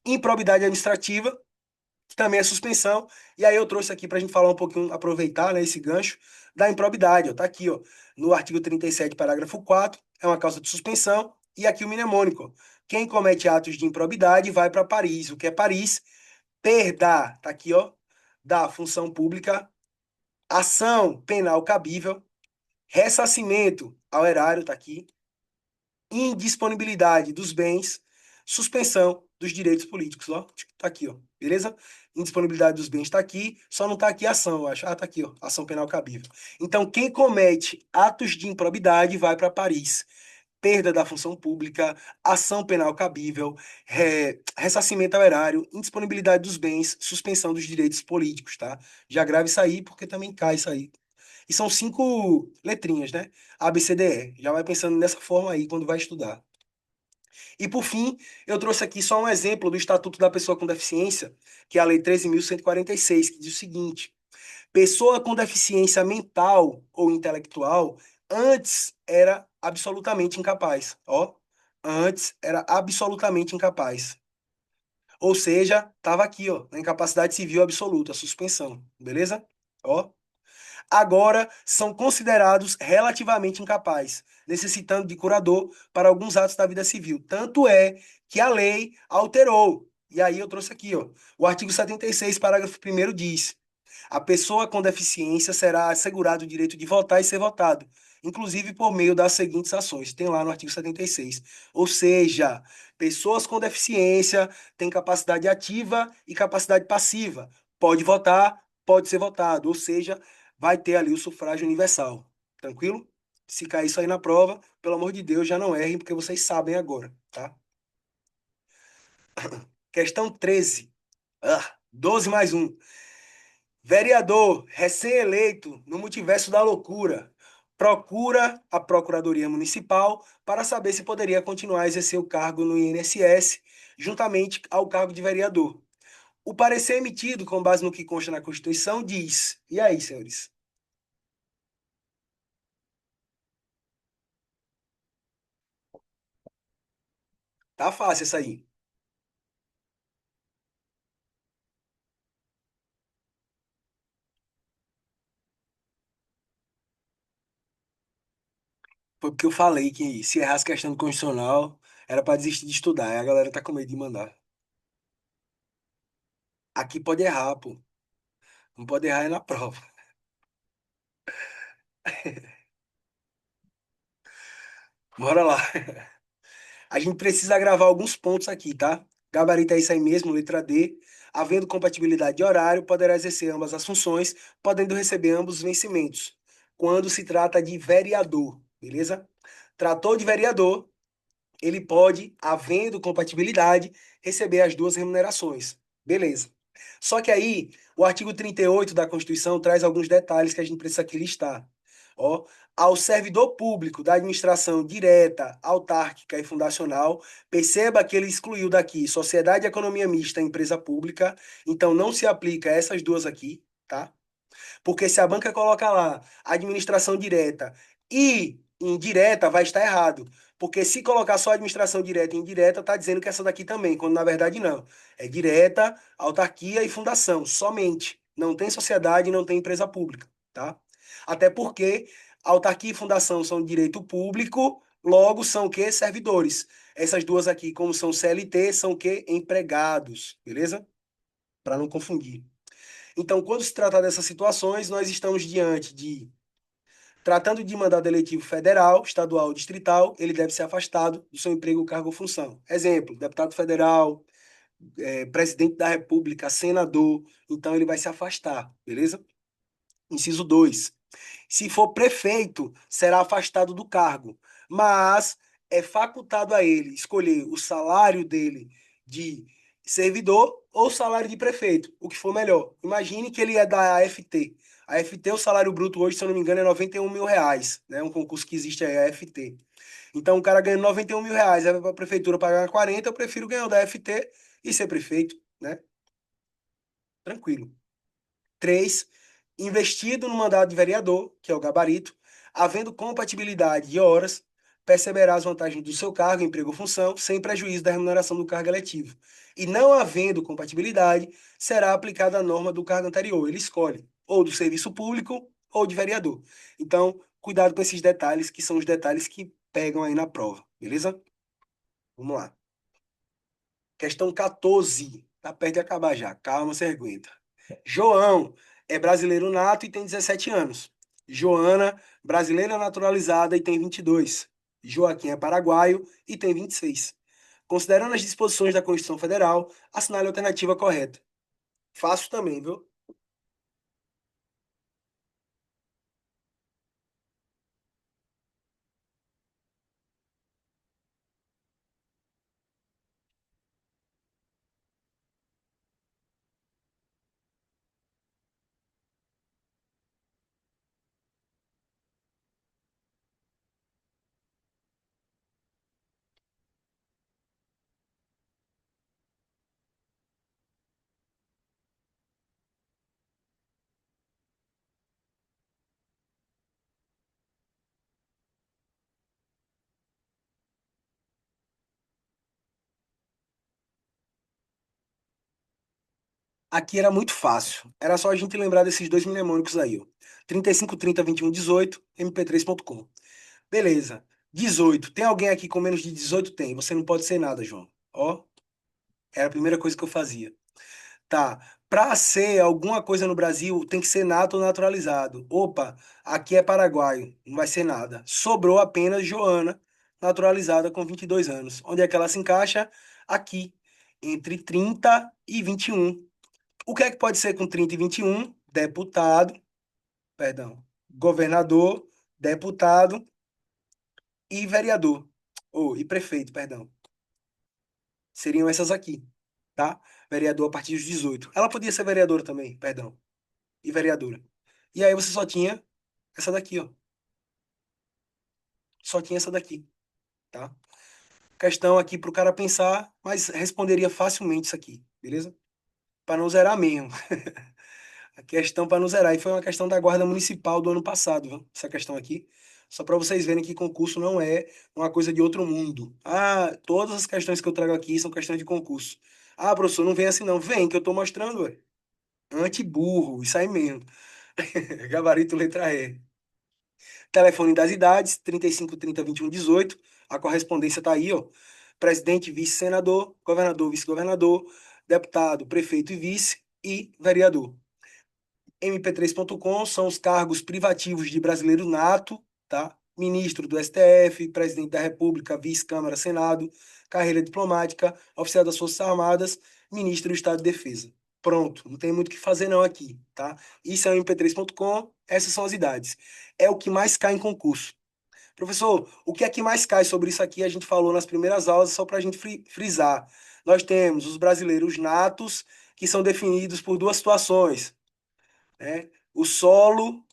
Improbidade administrativa, que também é suspensão. E aí eu trouxe aqui para a gente falar um pouquinho, aproveitar, né, esse gancho da improbidade. Ó, tá aqui, ó, no artigo 37, parágrafo 4 é uma causa de suspensão. E aqui o mnemônico. Ó. Quem comete atos de improbidade vai para Paris. O que é Paris? Perda, tá aqui, ó, da função pública, ação penal cabível, ressarcimento ao erário, tá aqui, indisponibilidade dos bens, suspensão dos direitos políticos, ó. Tá aqui, ó. Beleza? Indisponibilidade dos bens está aqui, só não está aqui a ação, eu acho. Ah, tá aqui, ó. Ação penal cabível. Então, quem comete atos de improbidade vai para Paris. Perda da função pública, ação penal cabível, ressarcimento ao erário, indisponibilidade dos bens, suspensão dos direitos políticos, tá? Já grave isso aí, porque também cai isso aí. E são 5 letrinhas, né? A, B, C, D, E. Já vai pensando dessa forma aí quando vai estudar. E por fim, eu trouxe aqui só um exemplo do Estatuto da Pessoa com Deficiência, que é a Lei 13.146, que diz o seguinte: pessoa com deficiência mental ou intelectual antes era absolutamente incapaz. Ó, antes era absolutamente incapaz. Ou seja, estava aqui, ó, na incapacidade civil absoluta, suspensão, beleza? Ó, agora são considerados relativamente incapazes, necessitando de curador para alguns atos da vida civil. Tanto é que a lei alterou. E aí eu trouxe aqui, ó, o artigo 76, parágrafo 1º diz: a pessoa com deficiência será assegurado o direito de votar e ser votado, inclusive por meio das seguintes ações. Tem lá no artigo 76. Ou seja, pessoas com deficiência têm capacidade ativa e capacidade passiva. Pode votar, pode ser votado. Ou seja, vai ter ali o sufrágio universal. Tranquilo? Se cair isso aí na prova, pelo amor de Deus, já não errem, porque vocês sabem agora, tá? Questão 13. 12 mais um. Vereador recém-eleito no multiverso da loucura procura a Procuradoria Municipal para saber se poderia continuar a exercer o cargo no INSS, juntamente ao cargo de vereador. O parecer emitido com base no que consta na Constituição diz: e aí, senhores? Tá fácil isso aí. Foi porque eu falei que se errasse questão do constitucional, era para desistir de estudar. Aí a galera tá com medo de mandar. Aqui pode errar, pô. Não pode errar é na prova. Bora lá. A gente precisa gravar alguns pontos aqui, tá? Gabarito é isso aí mesmo, letra D. Havendo compatibilidade de horário, poderá exercer ambas as funções, podendo receber ambos os vencimentos. Quando se trata de vereador, beleza? Tratou de vereador, ele pode, havendo compatibilidade, receber as duas remunerações. Beleza. Só que aí, o artigo 38 da Constituição traz alguns detalhes que a gente precisa aqui listar. Ó, ao servidor público da administração direta, autárquica e fundacional, perceba que ele excluiu daqui sociedade e economia mista e empresa pública, então não se aplica essas duas aqui, tá? Porque se a banca coloca lá administração direta e indireta, vai estar errado. Porque se colocar só administração direta e indireta, está dizendo que essa daqui também, quando na verdade não. É direta, autarquia e fundação, somente. Não tem sociedade, não tem empresa pública, tá? Até porque autarquia e fundação são direito público, logo são o quê? Servidores. Essas duas aqui, como são CLT, são o quê? Empregados, beleza? Para não confundir. Então, quando se trata dessas situações, nós estamos diante de, tratando de mandado eletivo federal, estadual ou distrital, ele deve ser afastado do seu emprego, cargo ou função. Exemplo, deputado federal, presidente da República, senador, então ele vai se afastar, beleza? Inciso 2. Se for prefeito, será afastado do cargo, mas é facultado a ele escolher o salário dele de servidor ou salário de prefeito, o que for melhor. Imagine que ele é da AFT. A AFT, o salário bruto hoje, se eu não me engano, é 91 mil reais, né? Um concurso que existe aí, a AFT. Então, o cara ganha 91 mil reais, aí vai para a prefeitura pagar 40, eu prefiro ganhar o da AFT e ser prefeito, né? Tranquilo. 3. Investido no mandato de vereador, que é o gabarito, havendo compatibilidade de horas, perceberá as vantagens do seu cargo, emprego ou função, sem prejuízo da remuneração do cargo eletivo. E não havendo compatibilidade, será aplicada a norma do cargo anterior. Ele escolhe ou do serviço público ou de vereador. Então, cuidado com esses detalhes, que são os detalhes que pegam aí na prova, beleza? Vamos lá. Questão 14. Tá perto de acabar já. Calma, você aguenta. João é brasileiro nato e tem 17 anos. Joana, brasileira naturalizada e tem 22. Joaquim é paraguaio e tem 26. Considerando as disposições da Constituição Federal, assinale a alternativa correta. Fácil também, viu? Aqui era muito fácil. Era só a gente lembrar desses dois mnemônicos aí, ó. 3530 21 18, mp3.com. Beleza. 18. Tem alguém aqui com menos de 18? Tem. Você não pode ser nada, João. Ó, era a primeira coisa que eu fazia. Tá. Para ser alguma coisa no Brasil, tem que ser nato ou naturalizado. Opa, aqui é paraguaio, não vai ser nada. Sobrou apenas Joana, naturalizada com 22 anos. Onde é que ela se encaixa? Aqui, entre 30 e 21. O que é que pode ser com 30 e 21? Deputado, perdão, governador, deputado e vereador. Ou, e prefeito, perdão. Seriam essas aqui, tá? Vereador a partir dos 18. Ela podia ser vereadora também, perdão. E vereadora. E aí você só tinha essa daqui, ó. Só tinha essa daqui, tá? Questão aqui pro cara pensar, mas responderia facilmente isso aqui, beleza? Para não zerar mesmo. A questão para não zerar. E foi uma questão da Guarda Municipal do ano passado, viu? Essa questão aqui. Só para vocês verem que concurso não é uma coisa de outro mundo. Ah, todas as questões que eu trago aqui são questões de concurso. Ah, professor, não vem assim não. Vem, que eu tô mostrando, ué. Antiburro, isso aí mesmo. Gabarito letra E. Telefone das idades, 35 30 21 18. A correspondência tá aí, ó. Presidente, vice-senador, governador, vice-governador, deputado, prefeito e vice e vereador. MP3.com são os cargos privativos de brasileiro nato, tá? Ministro do STF, presidente da República, vice-câmara, Senado, carreira diplomática, oficial das Forças Armadas, ministro do Estado de Defesa. Pronto, não tem muito o que fazer não aqui, tá? Isso é o MP3.com, essas são as idades. É o que mais cai em concurso. Professor, o que é que mais cai sobre isso aqui? A gente falou nas primeiras aulas, só para a gente frisar. Nós temos os brasileiros natos, que são definidos por duas situações, né? O solo,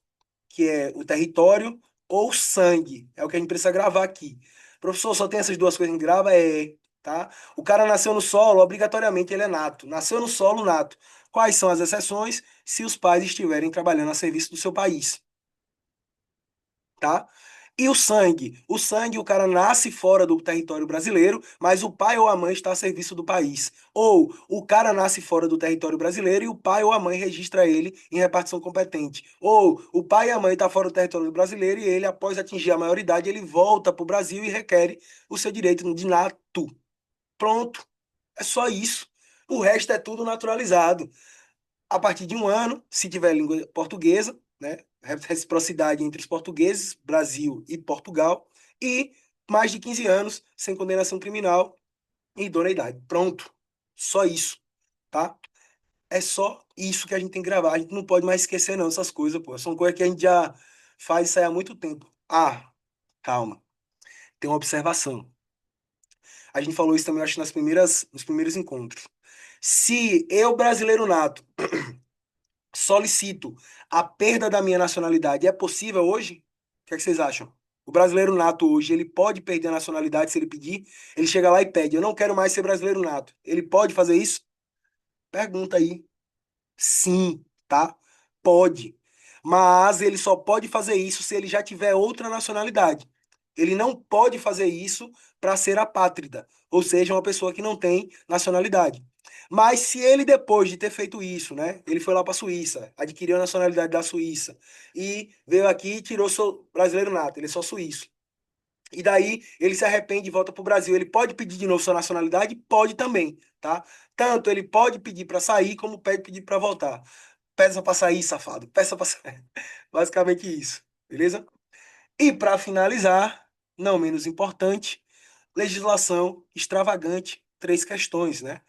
que é o território, ou o sangue, é o que a gente precisa gravar aqui. Professor, só tem essas duas coisas que a gente grava? É, tá? O cara nasceu no solo, obrigatoriamente ele é nato. Nasceu no solo, nato. Quais são as exceções? Se os pais estiverem trabalhando a serviço do seu país, tá? E o sangue? O sangue, o cara nasce fora do território brasileiro, mas o pai ou a mãe está a serviço do país. Ou o cara nasce fora do território brasileiro e o pai ou a mãe registra ele em repartição competente. Ou o pai e a mãe estão fora do território brasileiro e ele, após atingir a maioridade, ele volta para o Brasil e requer o seu direito de nato. Pronto. É só isso. O resto é tudo naturalizado a partir de um ano, se tiver língua portuguesa, né? Reciprocidade entre os portugueses, Brasil e Portugal, e mais de 15 anos sem condenação criminal e idoneidade. Pronto. Só isso, tá? É só isso que a gente tem que gravar. A gente não pode mais esquecer, não, essas coisas, pô. São coisas que a gente já faz isso aí há muito tempo. Ah, calma. Tem uma observação. A gente falou isso também, acho, nos primeiros encontros. Se eu, brasileiro nato, solicito a perda da minha nacionalidade. É possível hoje? O que é que vocês acham? O brasileiro nato hoje, ele pode perder a nacionalidade se ele pedir? Ele chega lá e pede, eu não quero mais ser brasileiro nato. Ele pode fazer isso? Pergunta aí. Sim, tá? Pode. Mas ele só pode fazer isso se ele já tiver outra nacionalidade. Ele não pode fazer isso para ser apátrida, ou seja, uma pessoa que não tem nacionalidade. Mas se ele, depois de ter feito isso, né, ele foi lá para a Suíça, adquiriu a nacionalidade da Suíça e veio aqui e tirou seu brasileiro nato, ele é só suíço. E daí ele se arrepende e volta para o Brasil. Ele pode pedir de novo sua nacionalidade? Pode também, tá? Tanto ele pode pedir para sair, como pode pedir para voltar. Peça para sair, safado. Peça para sair. Basicamente isso, beleza? E para finalizar, não menos importante, legislação extravagante, três questões, né?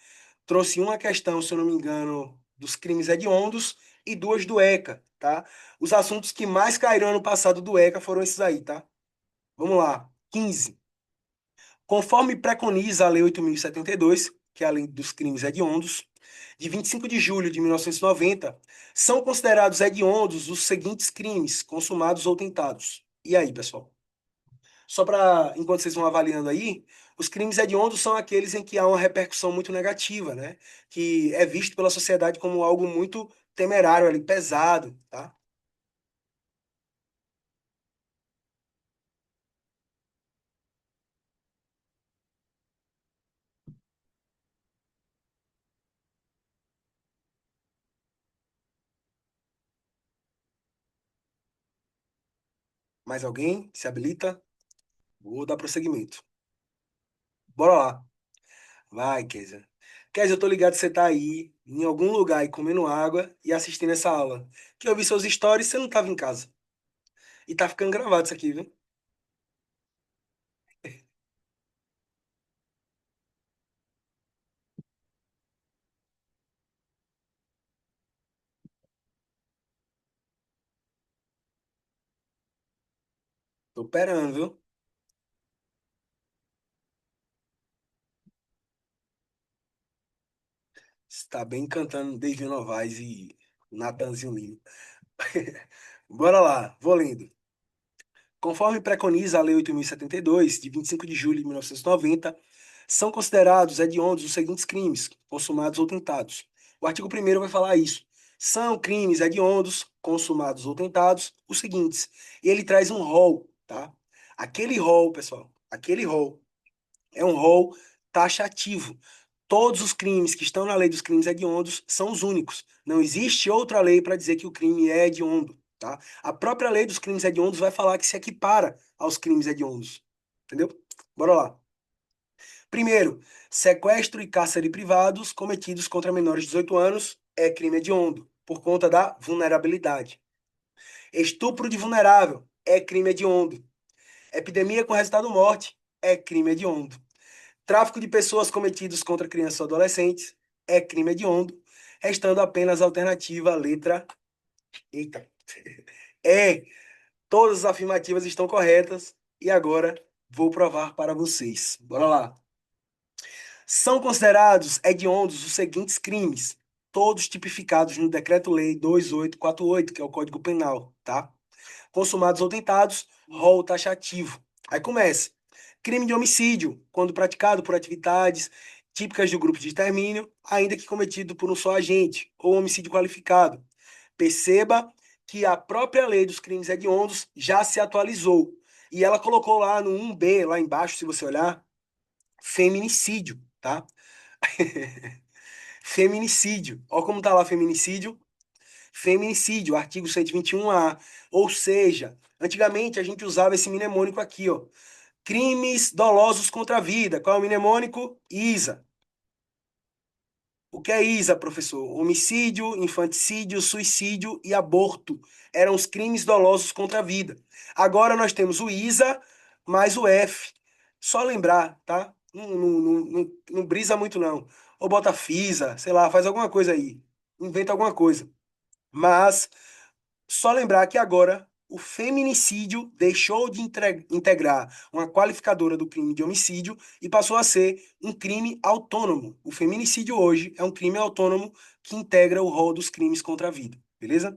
Trouxe uma questão, se eu não me engano, dos crimes hediondos e duas do ECA, tá? Os assuntos que mais caíram ano passado do ECA foram esses aí, tá? Vamos lá. 15. Conforme preconiza a Lei 8.072, que é a Lei dos Crimes Hediondos, de 25 de julho de 1990, são considerados hediondos os seguintes crimes consumados ou tentados. E aí, pessoal? Só para, enquanto vocês vão avaliando aí, os crimes hediondos são aqueles em que há uma repercussão muito negativa, né? Que é visto pela sociedade como algo muito temerário ali, pesado, tá? Mais alguém se habilita? Vou dar prosseguimento. Bora lá. Vai, Kézia. Kézia, eu tô ligado que você tá aí, em algum lugar aí, comendo água e assistindo essa aula. Que eu vi seus stories, você não tava em casa. E tá ficando gravado isso aqui, viu? Tô operando, viu? Você tá bem cantando David Novaes e Natanzinho Lima. Bora lá, vou lendo. Conforme preconiza a Lei 8.072, de 25 de julho de 1990, são considerados hediondos os seguintes crimes, consumados ou tentados. O artigo 1º vai falar isso. São crimes hediondos, consumados ou tentados, os seguintes. E ele traz um rol, tá? Aquele rol, pessoal, aquele rol é um rol taxativo. Todos os crimes que estão na lei dos crimes hediondos são os únicos. Não existe outra lei para dizer que o crime é hediondo, tá? A própria lei dos crimes hediondos vai falar que se equipara aos crimes hediondos. Entendeu? Bora lá. Primeiro, sequestro e cárcere privados cometidos contra menores de 18 anos é crime hediondo, por conta da vulnerabilidade. Estupro de vulnerável é crime hediondo. Epidemia com resultado morte é crime hediondo. Tráfico de pessoas cometidos contra crianças ou adolescentes é crime hediondo, restando apenas a alternativa letra. Eita. É, todas as afirmativas estão corretas e agora vou provar para vocês. Bora lá. São considerados hediondos os seguintes crimes, todos tipificados no Decreto-Lei 2848, que é o Código Penal, tá? Consumados ou tentados, rol taxativo. Aí começa. Crime de homicídio, quando praticado por atividades típicas do grupo de extermínio, ainda que cometido por um só agente, ou homicídio qualificado. Perceba que a própria lei dos crimes hediondos já se atualizou. E ela colocou lá no 1B, lá embaixo, se você olhar, feminicídio, tá? Feminicídio. Olha como tá lá feminicídio. Feminicídio, artigo 121A. Ou seja, antigamente a gente usava esse mnemônico aqui, ó. Crimes dolosos contra a vida. Qual é o mnemônico? ISA. O que é ISA, professor? Homicídio, infanticídio, suicídio e aborto. Eram os crimes dolosos contra a vida. Agora nós temos o ISA mais o F. Só lembrar, tá? Não brisa muito, não. Ou bota FISA, sei lá, faz alguma coisa aí. Inventa alguma coisa. Mas só lembrar que agora o feminicídio deixou de integrar uma qualificadora do crime de homicídio e passou a ser um crime autônomo. O feminicídio hoje é um crime autônomo que integra o rol dos crimes contra a vida, beleza?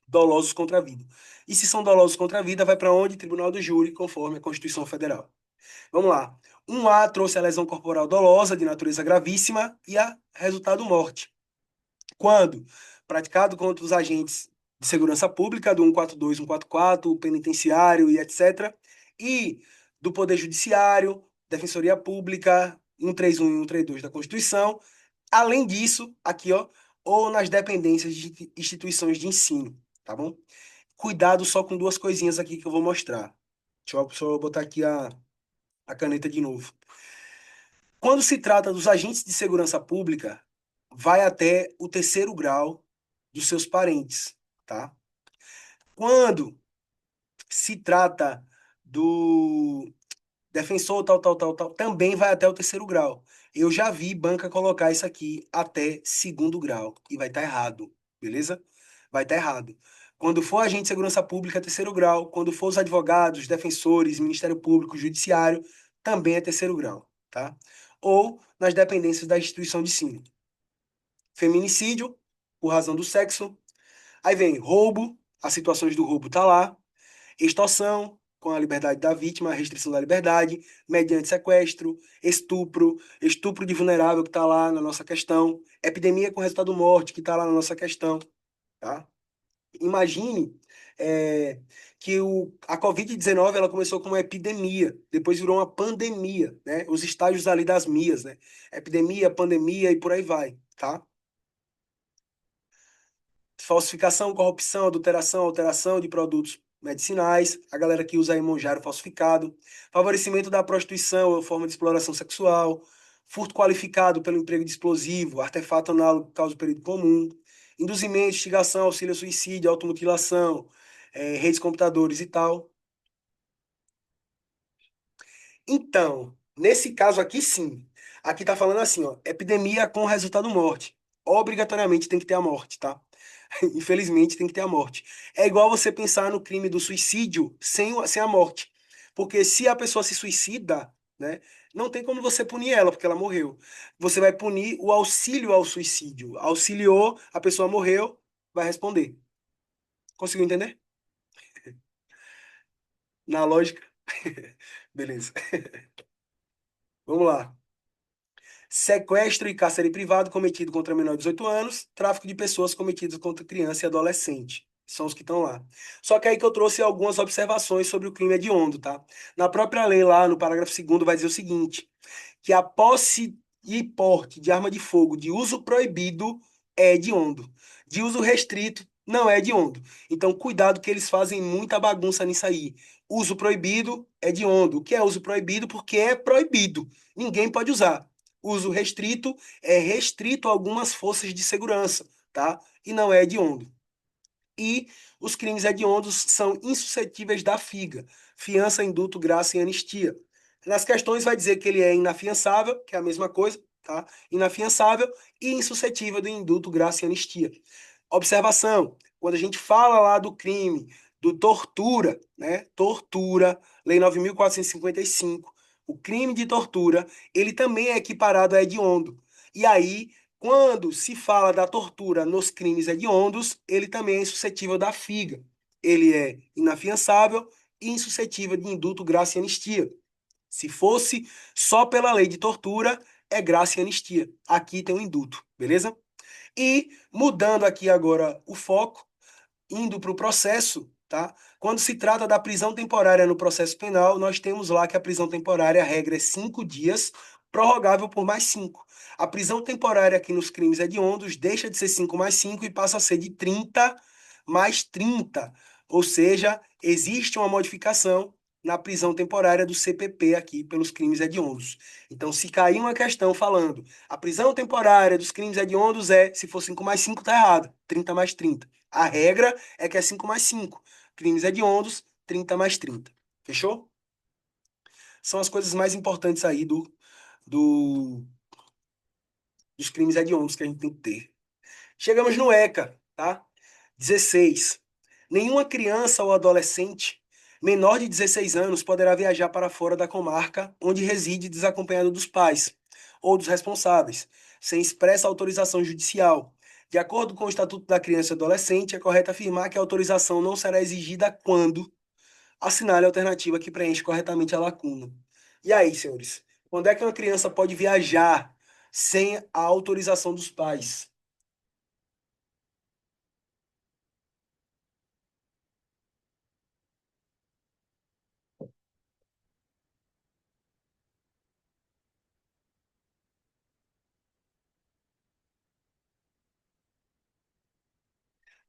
Dolosos contra a vida. E se são dolosos contra a vida, vai para onde? Tribunal do Júri, conforme a Constituição Federal. Vamos lá. 1A trouxe a lesão corporal dolosa de natureza gravíssima e a resultado morte. Quando praticado contra os agentes de segurança pública do 142, 144, o penitenciário e etc. E do Poder Judiciário, Defensoria Pública, 131 e 132 da Constituição. Além disso, aqui, ó, ou nas dependências de instituições de ensino, tá bom? Cuidado só com duas coisinhas aqui que eu vou mostrar. Deixa eu botar aqui a caneta de novo. Quando se trata dos agentes de segurança pública, vai até o terceiro grau dos seus parentes, tá? Quando se trata do defensor, tal, tal, tal, tal, também vai até o terceiro grau. Eu já vi banca colocar isso aqui até segundo grau e vai estar errado, beleza? Vai estar errado. Quando for agente de segurança pública, é terceiro grau. Quando for os advogados, defensores, Ministério Público, Judiciário, também é terceiro grau, tá? Ou nas dependências da instituição de ensino. Feminicídio, por razão do sexo. Aí vem roubo, as situações do roubo tá lá. Extorsão, com a liberdade da vítima, restrição da liberdade, mediante sequestro, estupro, estupro de vulnerável que está lá na nossa questão, epidemia com resultado morte que está lá na nossa questão, tá? Imagine que a Covid-19 ela começou como uma epidemia, depois virou uma pandemia, né? Os estágios ali das mias, né? Epidemia, pandemia e por aí vai, tá? Falsificação, corrupção, adulteração, alteração de produtos medicinais, a galera que usa Monjaro falsificado, favorecimento da prostituição ou forma de exploração sexual, furto qualificado pelo emprego de explosivo, artefato análogo que causa perigo comum, induzimento, instigação, auxílio ao suicídio, automutilação, redes de computadores e tal. Então, nesse caso aqui, sim. Aqui tá falando assim, ó, epidemia com resultado morte. Obrigatoriamente tem que ter a morte, tá? Infelizmente tem que ter a morte. É igual você pensar no crime do suicídio sem a morte. Porque se a pessoa se suicida, né, não tem como você punir ela, porque ela morreu. Você vai punir o auxílio ao suicídio. Auxiliou, a pessoa morreu, vai responder. Conseguiu entender? Na lógica? Beleza. Vamos lá. Sequestro e cárcere privado cometido contra menor de 18 anos, tráfico de pessoas cometidos contra criança e adolescente. São os que estão lá. Só que aí que eu trouxe algumas observações sobre o crime hediondo, tá? Na própria lei lá, no parágrafo 2º, vai dizer o seguinte, que a posse e porte de arma de fogo de uso proibido é hediondo. De uso restrito não é hediondo. Então, cuidado que eles fazem muita bagunça nisso aí. Uso proibido é hediondo. O que é uso proibido? Porque é proibido. Ninguém pode usar. Uso restrito é restrito a algumas forças de segurança, tá? E não é hediondo. E os crimes hediondos são insuscetíveis da figa, fiança, indulto, graça e anistia. Nas questões vai dizer que ele é inafiançável, que é a mesma coisa, tá? Inafiançável e insuscetível do indulto, graça e anistia. Observação, quando a gente fala lá do crime, do tortura, né? Tortura, Lei 9.455, o crime de tortura, ele também é equiparado a hediondo. E aí, quando se fala da tortura nos crimes hediondos, ele também é insuscetível da figa. Ele é inafiançável e insuscetível de indulto, graça e anistia. Se fosse só pela lei de tortura, é graça e anistia. Aqui tem o indulto, beleza? E mudando aqui agora o foco, indo para o processo, tá? Quando se trata da prisão temporária no processo penal, nós temos lá que a prisão temporária, a regra é 5 dias, prorrogável por mais 5. A prisão temporária aqui nos crimes hediondos deixa de ser 5 mais 5 e passa a ser de 30 mais 30. Ou seja, existe uma modificação na prisão temporária do CPP aqui pelos crimes hediondos. Então, se cair uma questão falando a prisão temporária dos crimes hediondos se for 5 mais 5, tá errado. 30 mais 30. A regra é que é 5 mais 5. Crimes hediondos, 30 mais 30. Fechou? São as coisas mais importantes aí do, dos crimes hediondos que a gente tem que ter. Chegamos no ECA, tá? 16. Nenhuma criança ou adolescente menor de 16 anos poderá viajar para fora da comarca onde reside desacompanhado dos pais ou dos responsáveis, sem expressa autorização judicial. De acordo com o Estatuto da Criança e Adolescente, é correto afirmar que a autorização não será exigida quando assinale a alternativa que preenche corretamente a lacuna. E aí, senhores, quando é que uma criança pode viajar sem a autorização dos pais?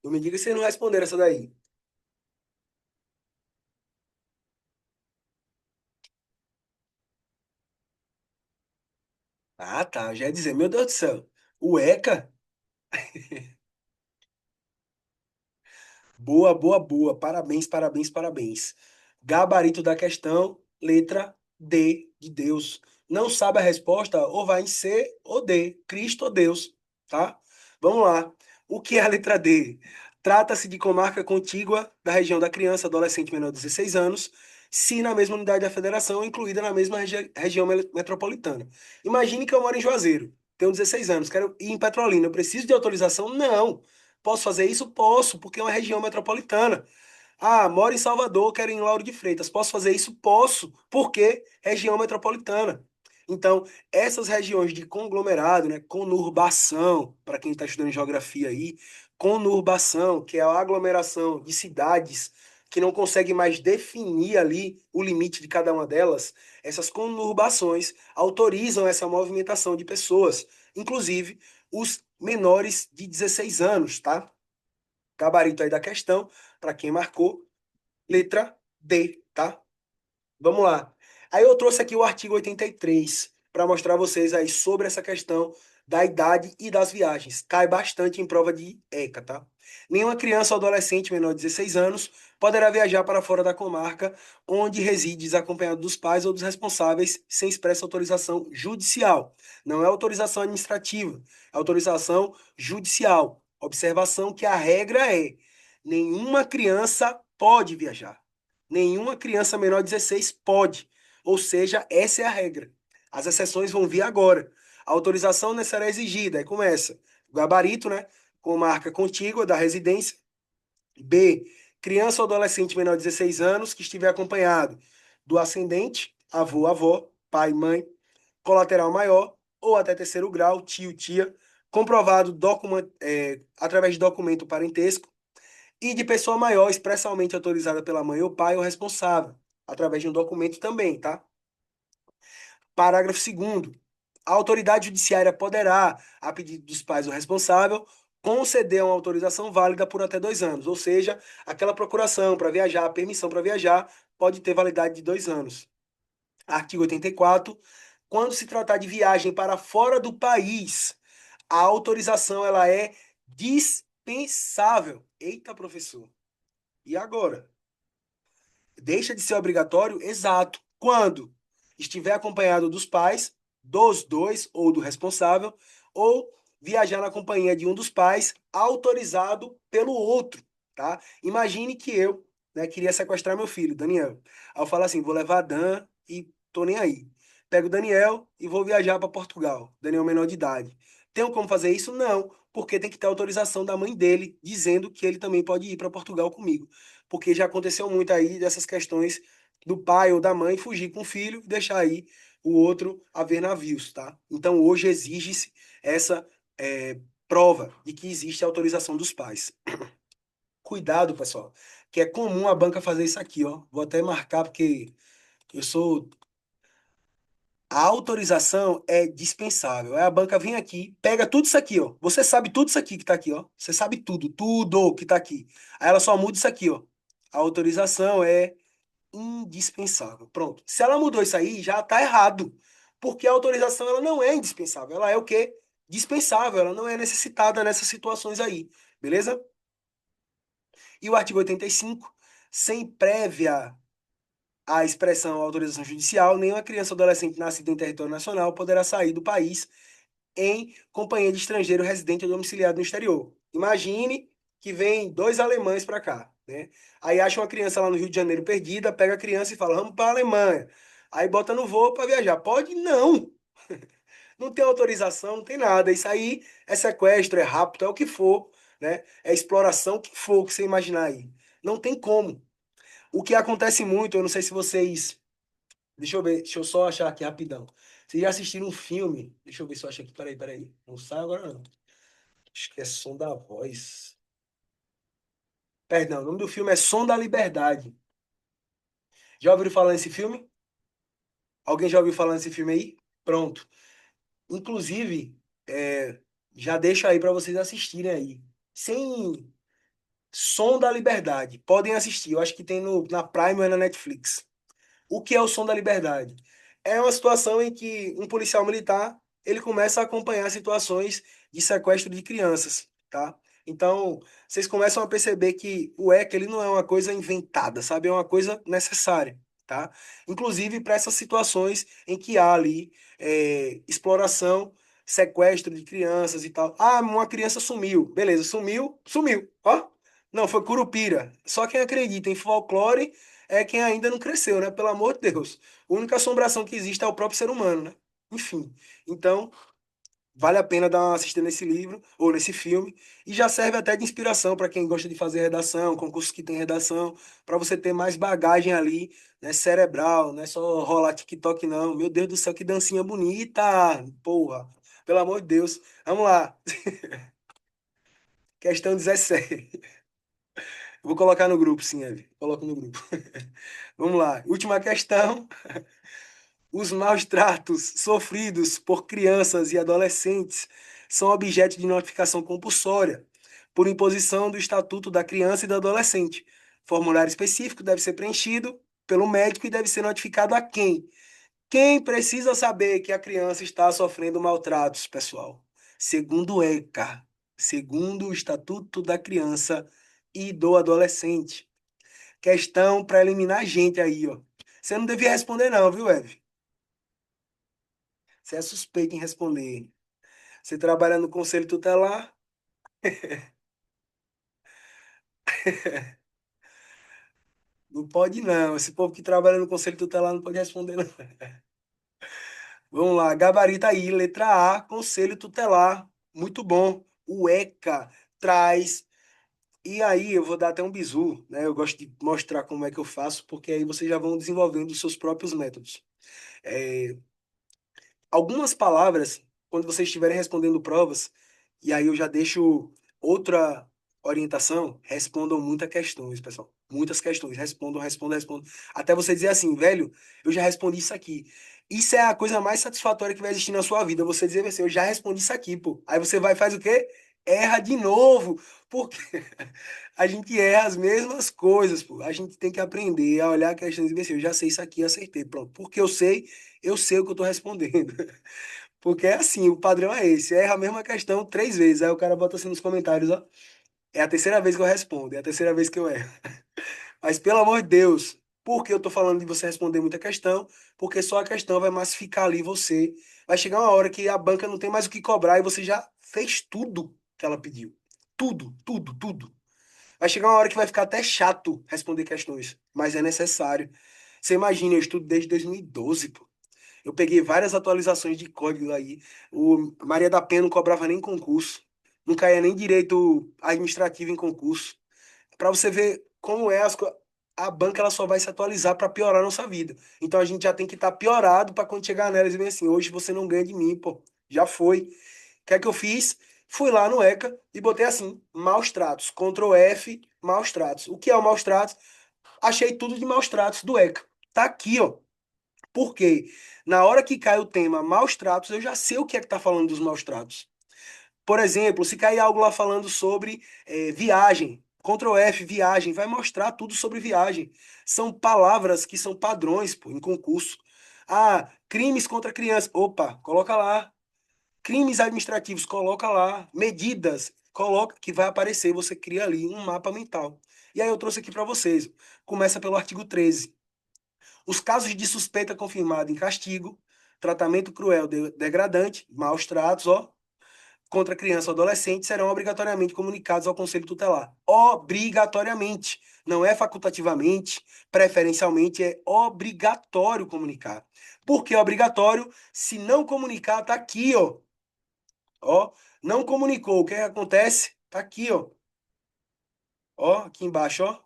Não me diga que vocês não responderam essa daí. Ah, tá. Já ia dizer, meu Deus do céu. O ECA? Boa, boa, boa. Parabéns, parabéns, parabéns. Gabarito da questão, letra D de Deus. Não sabe a resposta, ou vai em C ou D, Cristo ou Deus, tá? Vamos lá. O que é a letra D? Trata-se de comarca contígua da região da criança, adolescente menor de 16 anos, se na mesma unidade da federação, incluída na mesma região metropolitana. Imagine que eu moro em Juazeiro, tenho 16 anos, quero ir em Petrolina, eu preciso de autorização? Não. Posso fazer isso? Posso, porque é uma região metropolitana. Ah, moro em Salvador, quero ir em Lauro de Freitas. Posso fazer isso? Posso, porque região metropolitana. Então, essas regiões de conglomerado, né, conurbação, para quem está estudando geografia aí, conurbação, que é a aglomeração de cidades que não consegue mais definir ali o limite de cada uma delas, essas conurbações autorizam essa movimentação de pessoas, inclusive os menores de 16 anos, tá? Gabarito aí da questão, para quem marcou, letra D, tá? Vamos lá. Aí eu trouxe aqui o artigo 83 para mostrar a vocês aí sobre essa questão da idade e das viagens. Cai bastante em prova de ECA, tá? Nenhuma criança ou adolescente menor de 16 anos poderá viajar para fora da comarca onde reside desacompanhado dos pais ou dos responsáveis sem expressa autorização judicial. Não é autorização administrativa, é autorização judicial. Observação que a regra é: nenhuma criança pode viajar. Nenhuma criança menor de 16 pode. Ou seja, essa é a regra. As exceções vão vir agora. A autorização não será exigida. Aí começa o gabarito, né? Com marca contígua da residência. B. Criança ou adolescente menor de 16 anos que estiver acompanhado do ascendente, avô, avó, pai, mãe, colateral maior ou até terceiro grau, tio, tia, comprovado através de documento parentesco e de pessoa maior expressamente autorizada pela mãe ou pai ou responsável, através de um documento também, tá? Parágrafo segundo. A autoridade judiciária poderá, a pedido dos pais ou responsável, conceder uma autorização válida por até 2 anos, ou seja, aquela procuração para viajar, a permissão para viajar, pode ter validade de 2 anos. Artigo 84. Quando se tratar de viagem para fora do país, a autorização ela é dispensável. Eita, professor. E agora? Deixa de ser obrigatório? Exato. Quando estiver acompanhado dos pais, dos dois ou do responsável, ou viajar na companhia de um dos pais, autorizado pelo outro, tá? Imagine que eu, né, queria sequestrar meu filho, Daniel. Aí eu falo assim, vou levar a Dan e tô nem aí. Pego o Daniel e vou viajar para Portugal. Daniel menor de idade. Tenho como fazer isso? Não, porque tem que ter autorização da mãe dele, dizendo que ele também pode ir para Portugal comigo, porque já aconteceu muito aí dessas questões do pai ou da mãe fugir com o filho e deixar aí o outro a ver navios, tá? Então hoje exige-se essa prova de que existe a autorização dos pais. Cuidado, pessoal, que é comum a banca fazer isso aqui, ó. Vou até marcar porque eu sou. A autorização é dispensável. Aí a banca vem aqui, pega tudo isso aqui, ó. Você sabe tudo isso aqui que tá aqui, ó. Você sabe tudo, tudo que tá aqui. Aí ela só muda isso aqui, ó. A autorização é indispensável. Pronto. Se ela mudou isso aí, já está errado. Porque a autorização ela não é indispensável. Ela é o quê? Dispensável. Ela não é necessitada nessas situações aí. Beleza? E o artigo 85, sem prévia a expressão autorização judicial, nenhuma criança ou adolescente nascida em território nacional poderá sair do país em companhia de estrangeiro residente ou domiciliado no exterior. Imagine que vem dois alemães para cá, né? Aí acha uma criança lá no Rio de Janeiro perdida, pega a criança e fala, vamos para a Alemanha. Aí bota no voo para viajar. Pode? Não. Não tem autorização, não tem nada. Isso aí é sequestro, é rapto, é o que for, né? É exploração, o que for que você imaginar aí. Não tem como. O que acontece muito, eu não sei se vocês. Deixa eu ver, deixa eu só achar aqui rapidão. Vocês já assistiram um filme? Deixa eu ver se eu acho aqui. Peraí, peraí. Não sai agora, não. Acho que é Som da Voz. Perdão, o nome do filme é Som da Liberdade. Já ouviram falar nesse filme? Alguém já ouviu falar nesse filme aí? Pronto. Inclusive, já deixo aí para vocês assistirem aí. Sem Som da Liberdade. Podem assistir. Eu acho que tem na Prime ou é na Netflix. O que é o Som da Liberdade? É uma situação em que um policial militar ele começa a acompanhar situações de sequestro de crianças, tá? Então, vocês começam a perceber que o ECA ele não é uma coisa inventada, sabe? É uma coisa necessária, tá? Inclusive para essas situações em que há ali exploração, sequestro de crianças e tal. Ah, uma criança sumiu. Beleza, sumiu, sumiu. Ó, não, foi Curupira. Só quem acredita em folclore é quem ainda não cresceu, né? Pelo amor de Deus. A única assombração que existe é o próprio ser humano, né? Enfim. Então, vale a pena dar uma assistida nesse livro ou nesse filme e já serve até de inspiração para quem gosta de fazer redação, concursos que tem redação, para você ter mais bagagem ali, né, cerebral, não é só rolar TikTok não. Meu Deus do céu, que dancinha bonita! Porra, pelo amor de Deus. Vamos lá. Questão 17. Vou colocar no grupo, sim, Eve. Coloco no grupo. Vamos lá. Última questão. Os maus tratos sofridos por crianças e adolescentes são objeto de notificação compulsória, por imposição do Estatuto da Criança e do Adolescente. Formulário específico deve ser preenchido pelo médico e deve ser notificado a quem? Quem precisa saber que a criança está sofrendo maltratos, pessoal? Segundo o ECA, segundo o Estatuto da Criança e do Adolescente. Questão para eliminar a gente aí, ó. Você não devia responder não, viu, Eve? Você é suspeito em responder. Você trabalha no conselho tutelar? Não pode não. Esse povo que trabalha no conselho tutelar não pode responder não. Vamos lá, gabarita aí, letra A, conselho tutelar. Muito bom. O ECA traz. E aí eu vou dar até um bizu, né? Eu gosto de mostrar como é que eu faço, porque aí vocês já vão desenvolvendo os seus próprios métodos. É, algumas palavras, quando vocês estiverem respondendo provas, e aí eu já deixo outra orientação, respondam muitas questões, pessoal. Muitas questões. Respondam, respondam, respondam. Até você dizer assim, velho, eu já respondi isso aqui. Isso é a coisa mais satisfatória que vai existir na sua vida. Você dizer assim, eu já respondi isso aqui, pô. Aí você vai e faz o quê? Erra de novo. Porque a gente erra as mesmas coisas, pô. A gente tem que aprender a olhar questões e ver assim, eu já sei isso aqui, acertei. Pronto. Porque eu sei o que eu tô respondendo. Porque é assim, o padrão é esse. Erra a mesma questão 3 vezes. Aí o cara bota assim nos comentários, ó. É a terceira vez que eu respondo, é a terceira vez que eu erro. Mas pelo amor de Deus, por que eu tô falando de você responder muita questão? Porque só a questão vai massificar ali você. Vai chegar uma hora que a banca não tem mais o que cobrar e você já fez tudo que ela pediu. Tudo, tudo, tudo. Vai chegar uma hora que vai ficar até chato responder questões, mas é necessário. Você imagina, eu estudo desde 2012, pô. Eu peguei várias atualizações de código aí. O Maria da Penha não cobrava nem concurso. Não caía nem direito administrativo em concurso. Para você ver como é a banca ela só vai se atualizar para piorar a nossa vida. Então a gente já tem que estar piorado para quando chegar nelas e ver assim, hoje você não ganha de mim, pô. Já foi. O que é que eu fiz? Fui lá no ECA e botei assim, maus tratos. Ctrl F, maus tratos. O que é o maus tratos? Achei tudo de maus tratos do ECA. Tá aqui, ó. Porque na hora que cai o tema maus tratos, eu já sei o que é que está falando dos maus tratos. Por exemplo, se cair algo lá falando sobre viagem, Ctrl F, viagem, vai mostrar tudo sobre viagem. São palavras que são padrões, pô, em concurso. Ah, crimes contra crianças. Opa, coloca lá. Crimes administrativos, coloca lá. Medidas, coloca que vai aparecer. Você cria ali um mapa mental. E aí eu trouxe aqui para vocês. Começa pelo artigo 13. Os casos de suspeita confirmada em castigo, tratamento cruel, degradante, maus tratos, ó, contra criança ou adolescente serão obrigatoriamente comunicados ao Conselho Tutelar. Obrigatoriamente. Não é facultativamente, preferencialmente, é obrigatório comunicar. Por que obrigatório? Se não comunicar, tá aqui, ó. Ó, não comunicou, o que é que acontece? Tá aqui, ó. Ó, aqui embaixo, ó.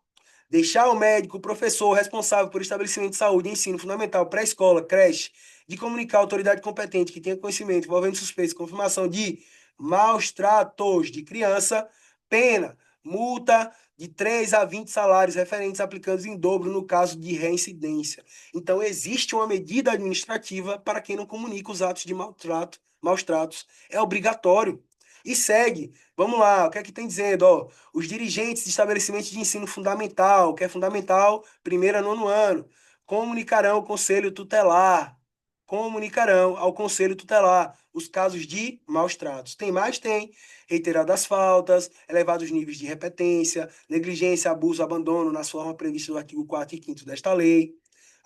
Deixar o médico, o professor responsável por estabelecimento de saúde, ensino fundamental, pré-escola, creche, de comunicar à autoridade competente que tenha conhecimento envolvendo suspeitos, confirmação de maus tratos de criança, pena, multa de 3 a 20 salários referentes aplicados em dobro no caso de reincidência. Então, existe uma medida administrativa para quem não comunica os atos de maltrato, maus tratos. É obrigatório. E segue. Vamos lá, o que é que tem dizendo? Ó, os dirigentes de estabelecimentos de ensino fundamental, que é fundamental, primeiro a nono ano, comunicarão ao Conselho Tutelar. Comunicarão ao Conselho Tutelar os casos de maus tratos. Tem mais? Tem. Reiteradas faltas, elevados níveis de repetência, negligência, abuso, abandono nas formas previstas no artigo 4º e 5º desta lei.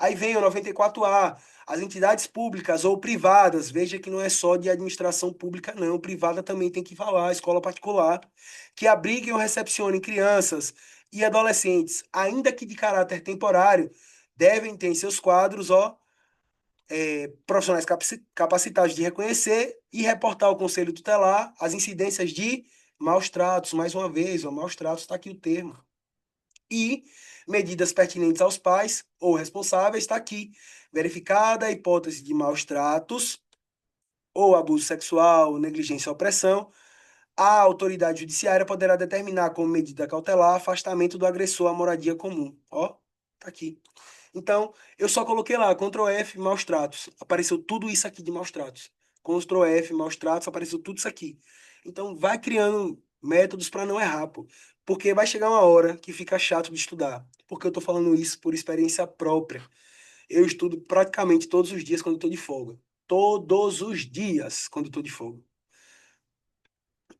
Aí vem o 94A, as entidades públicas ou privadas, veja que não é só de administração pública, não, privada também tem que falar, escola particular, que abriguem ou recepcionem crianças e adolescentes, ainda que de caráter temporário, devem ter em seus quadros, ó, profissionais capacitados de reconhecer e reportar ao Conselho Tutelar as incidências de maus tratos, mais uma vez, ó, maus tratos, está aqui o termo. E medidas pertinentes aos pais ou responsáveis, está aqui. Verificada a hipótese de maus tratos ou abuso sexual, negligência ou opressão, a autoridade judiciária poderá determinar como medida cautelar afastamento do agressor à moradia comum. Ó, tá aqui. Então, eu só coloquei lá, Ctrl F, maus tratos. Apareceu tudo isso aqui de maus tratos. Ctrl F, maus tratos, apareceu tudo isso aqui. Então, vai criando métodos para não errar, pô. Porque vai chegar uma hora que fica chato de estudar. Porque eu tô falando isso por experiência própria. Eu estudo praticamente todos os dias quando eu tô de folga. Todos os dias quando eu tô de folga.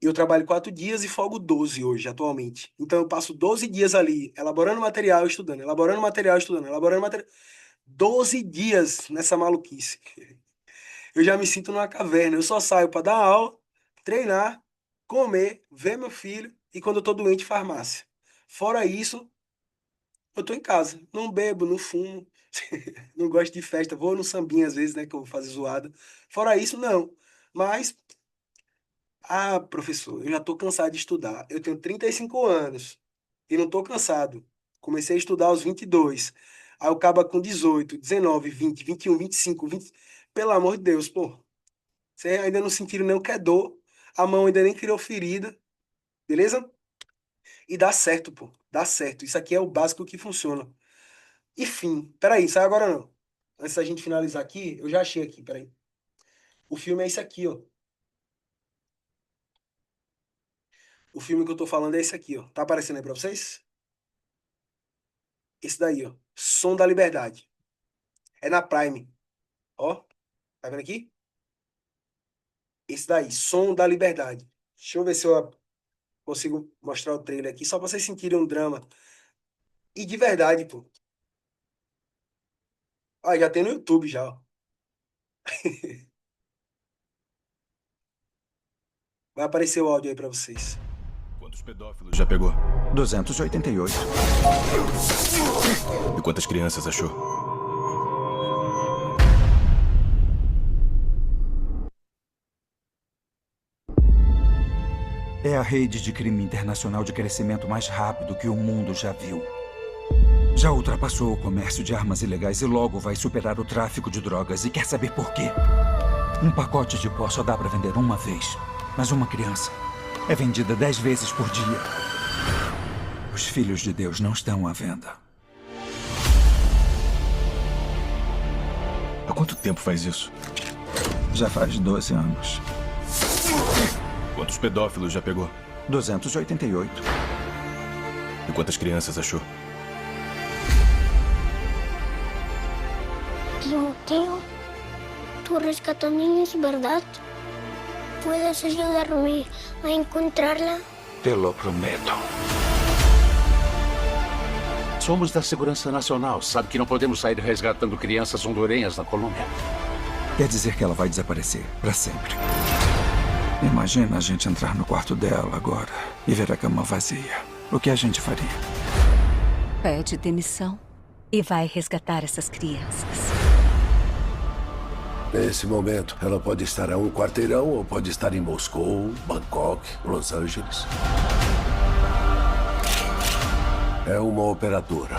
Eu trabalho 4 dias e folgo 12 hoje, atualmente. Então, eu passo 12 dias ali, elaborando material, estudando, elaborando material, estudando, elaborando material. 12 dias nessa maluquice. Eu já me sinto numa caverna. Eu só saio para dar aula, treinar, comer, ver meu filho e quando eu tô doente, farmácia. Fora isso, eu tô em casa. Não bebo, não fumo, não gosto de festa. Vou no sambinha às vezes, né, que eu vou fazer zoada. Fora isso, não. Mas, professor, eu já tô cansado de estudar. Eu tenho 35 anos e não tô cansado. Comecei a estudar aos 22. Aí eu acaba com 18, 19, 20, 21, 25, 20. Pelo amor de Deus, pô. Você ainda não sentiram nem o que é dor. A mão ainda nem criou ferida. Beleza? E dá certo, pô. Dá certo. Isso aqui é o básico que funciona. Enfim, peraí, sai agora não. Antes da gente finalizar aqui, eu já achei aqui, peraí. O filme é esse aqui, ó. O filme que eu tô falando é esse aqui, ó. Tá aparecendo aí pra vocês? Esse daí, ó. Som da Liberdade. É na Prime. Ó, tá vendo aqui? Esse daí, Som da Liberdade. Deixa eu ver se eu consigo mostrar o trailer aqui, só pra vocês sentirem um drama. E de verdade, pô. Ó, já tem no YouTube já, ó. Vai aparecer o áudio aí pra vocês. Quantos pedófilos já pegou? 288. E quantas crianças achou? É a rede de crime internacional de crescimento mais rápido que o mundo já viu. Já ultrapassou o comércio de armas ilegais e logo vai superar o tráfico de drogas. E quer saber por quê? Um pacote de pó só dá para vender uma vez. Mas uma criança é vendida 10 vezes por dia. Os filhos de Deus não estão à venda. Há quanto tempo faz isso? Já faz 12 anos. Quantos pedófilos já pegou? 288. E quantas crianças achou? Timoteo, tú rescatas niños, ¿verdad? ¿Puedes ayudarme a encontrarla? Te lo prometo. Somos da Segurança Nacional. Sabe que não podemos sair resgatando crianças hondurenhas na Colômbia. Quer dizer que ela vai desaparecer para sempre. Imagina a gente entrar no quarto dela agora e ver a cama vazia. O que a gente faria? Pede demissão e vai resgatar essas crianças. Nesse momento, ela pode estar a um quarteirão ou pode estar em Moscou, Bangkok, Los Angeles. É uma operadora.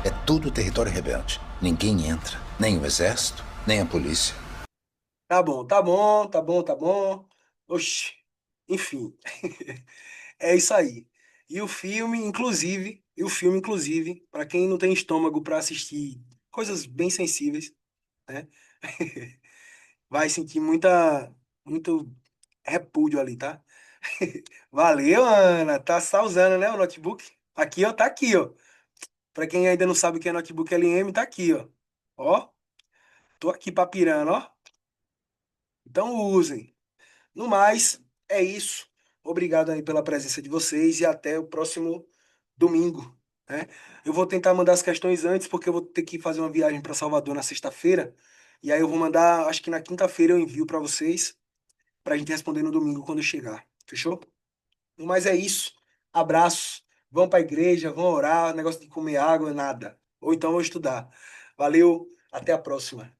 É tudo território rebelde. Ninguém entra. Nem o exército, nem a polícia. Tá bom, tá bom, tá bom, tá bom. Oxi. Enfim. É isso aí. E o filme, inclusive, para quem não tem estômago para assistir coisas bem sensíveis, né? Vai sentir muito repúdio ali, tá? Valeu, Ana. Tá usando, né, o notebook? Aqui, ó, tá aqui, ó. Pra quem ainda não sabe o que é notebook LM, tá aqui, ó. Ó, tô aqui papirando, ó. Então usem. No mais, é isso. Obrigado aí pela presença de vocês e até o próximo domingo. né? Eu vou tentar mandar as questões antes, porque eu vou ter que fazer uma viagem para Salvador na sexta-feira. E aí eu vou mandar, acho que na quinta-feira eu envio para vocês, para a gente responder no domingo quando eu chegar. Fechou? Mas é isso. Abraço. Vão para a igreja, vão orar, negócio de comer água, nada. Ou então vão estudar. Valeu, até a próxima.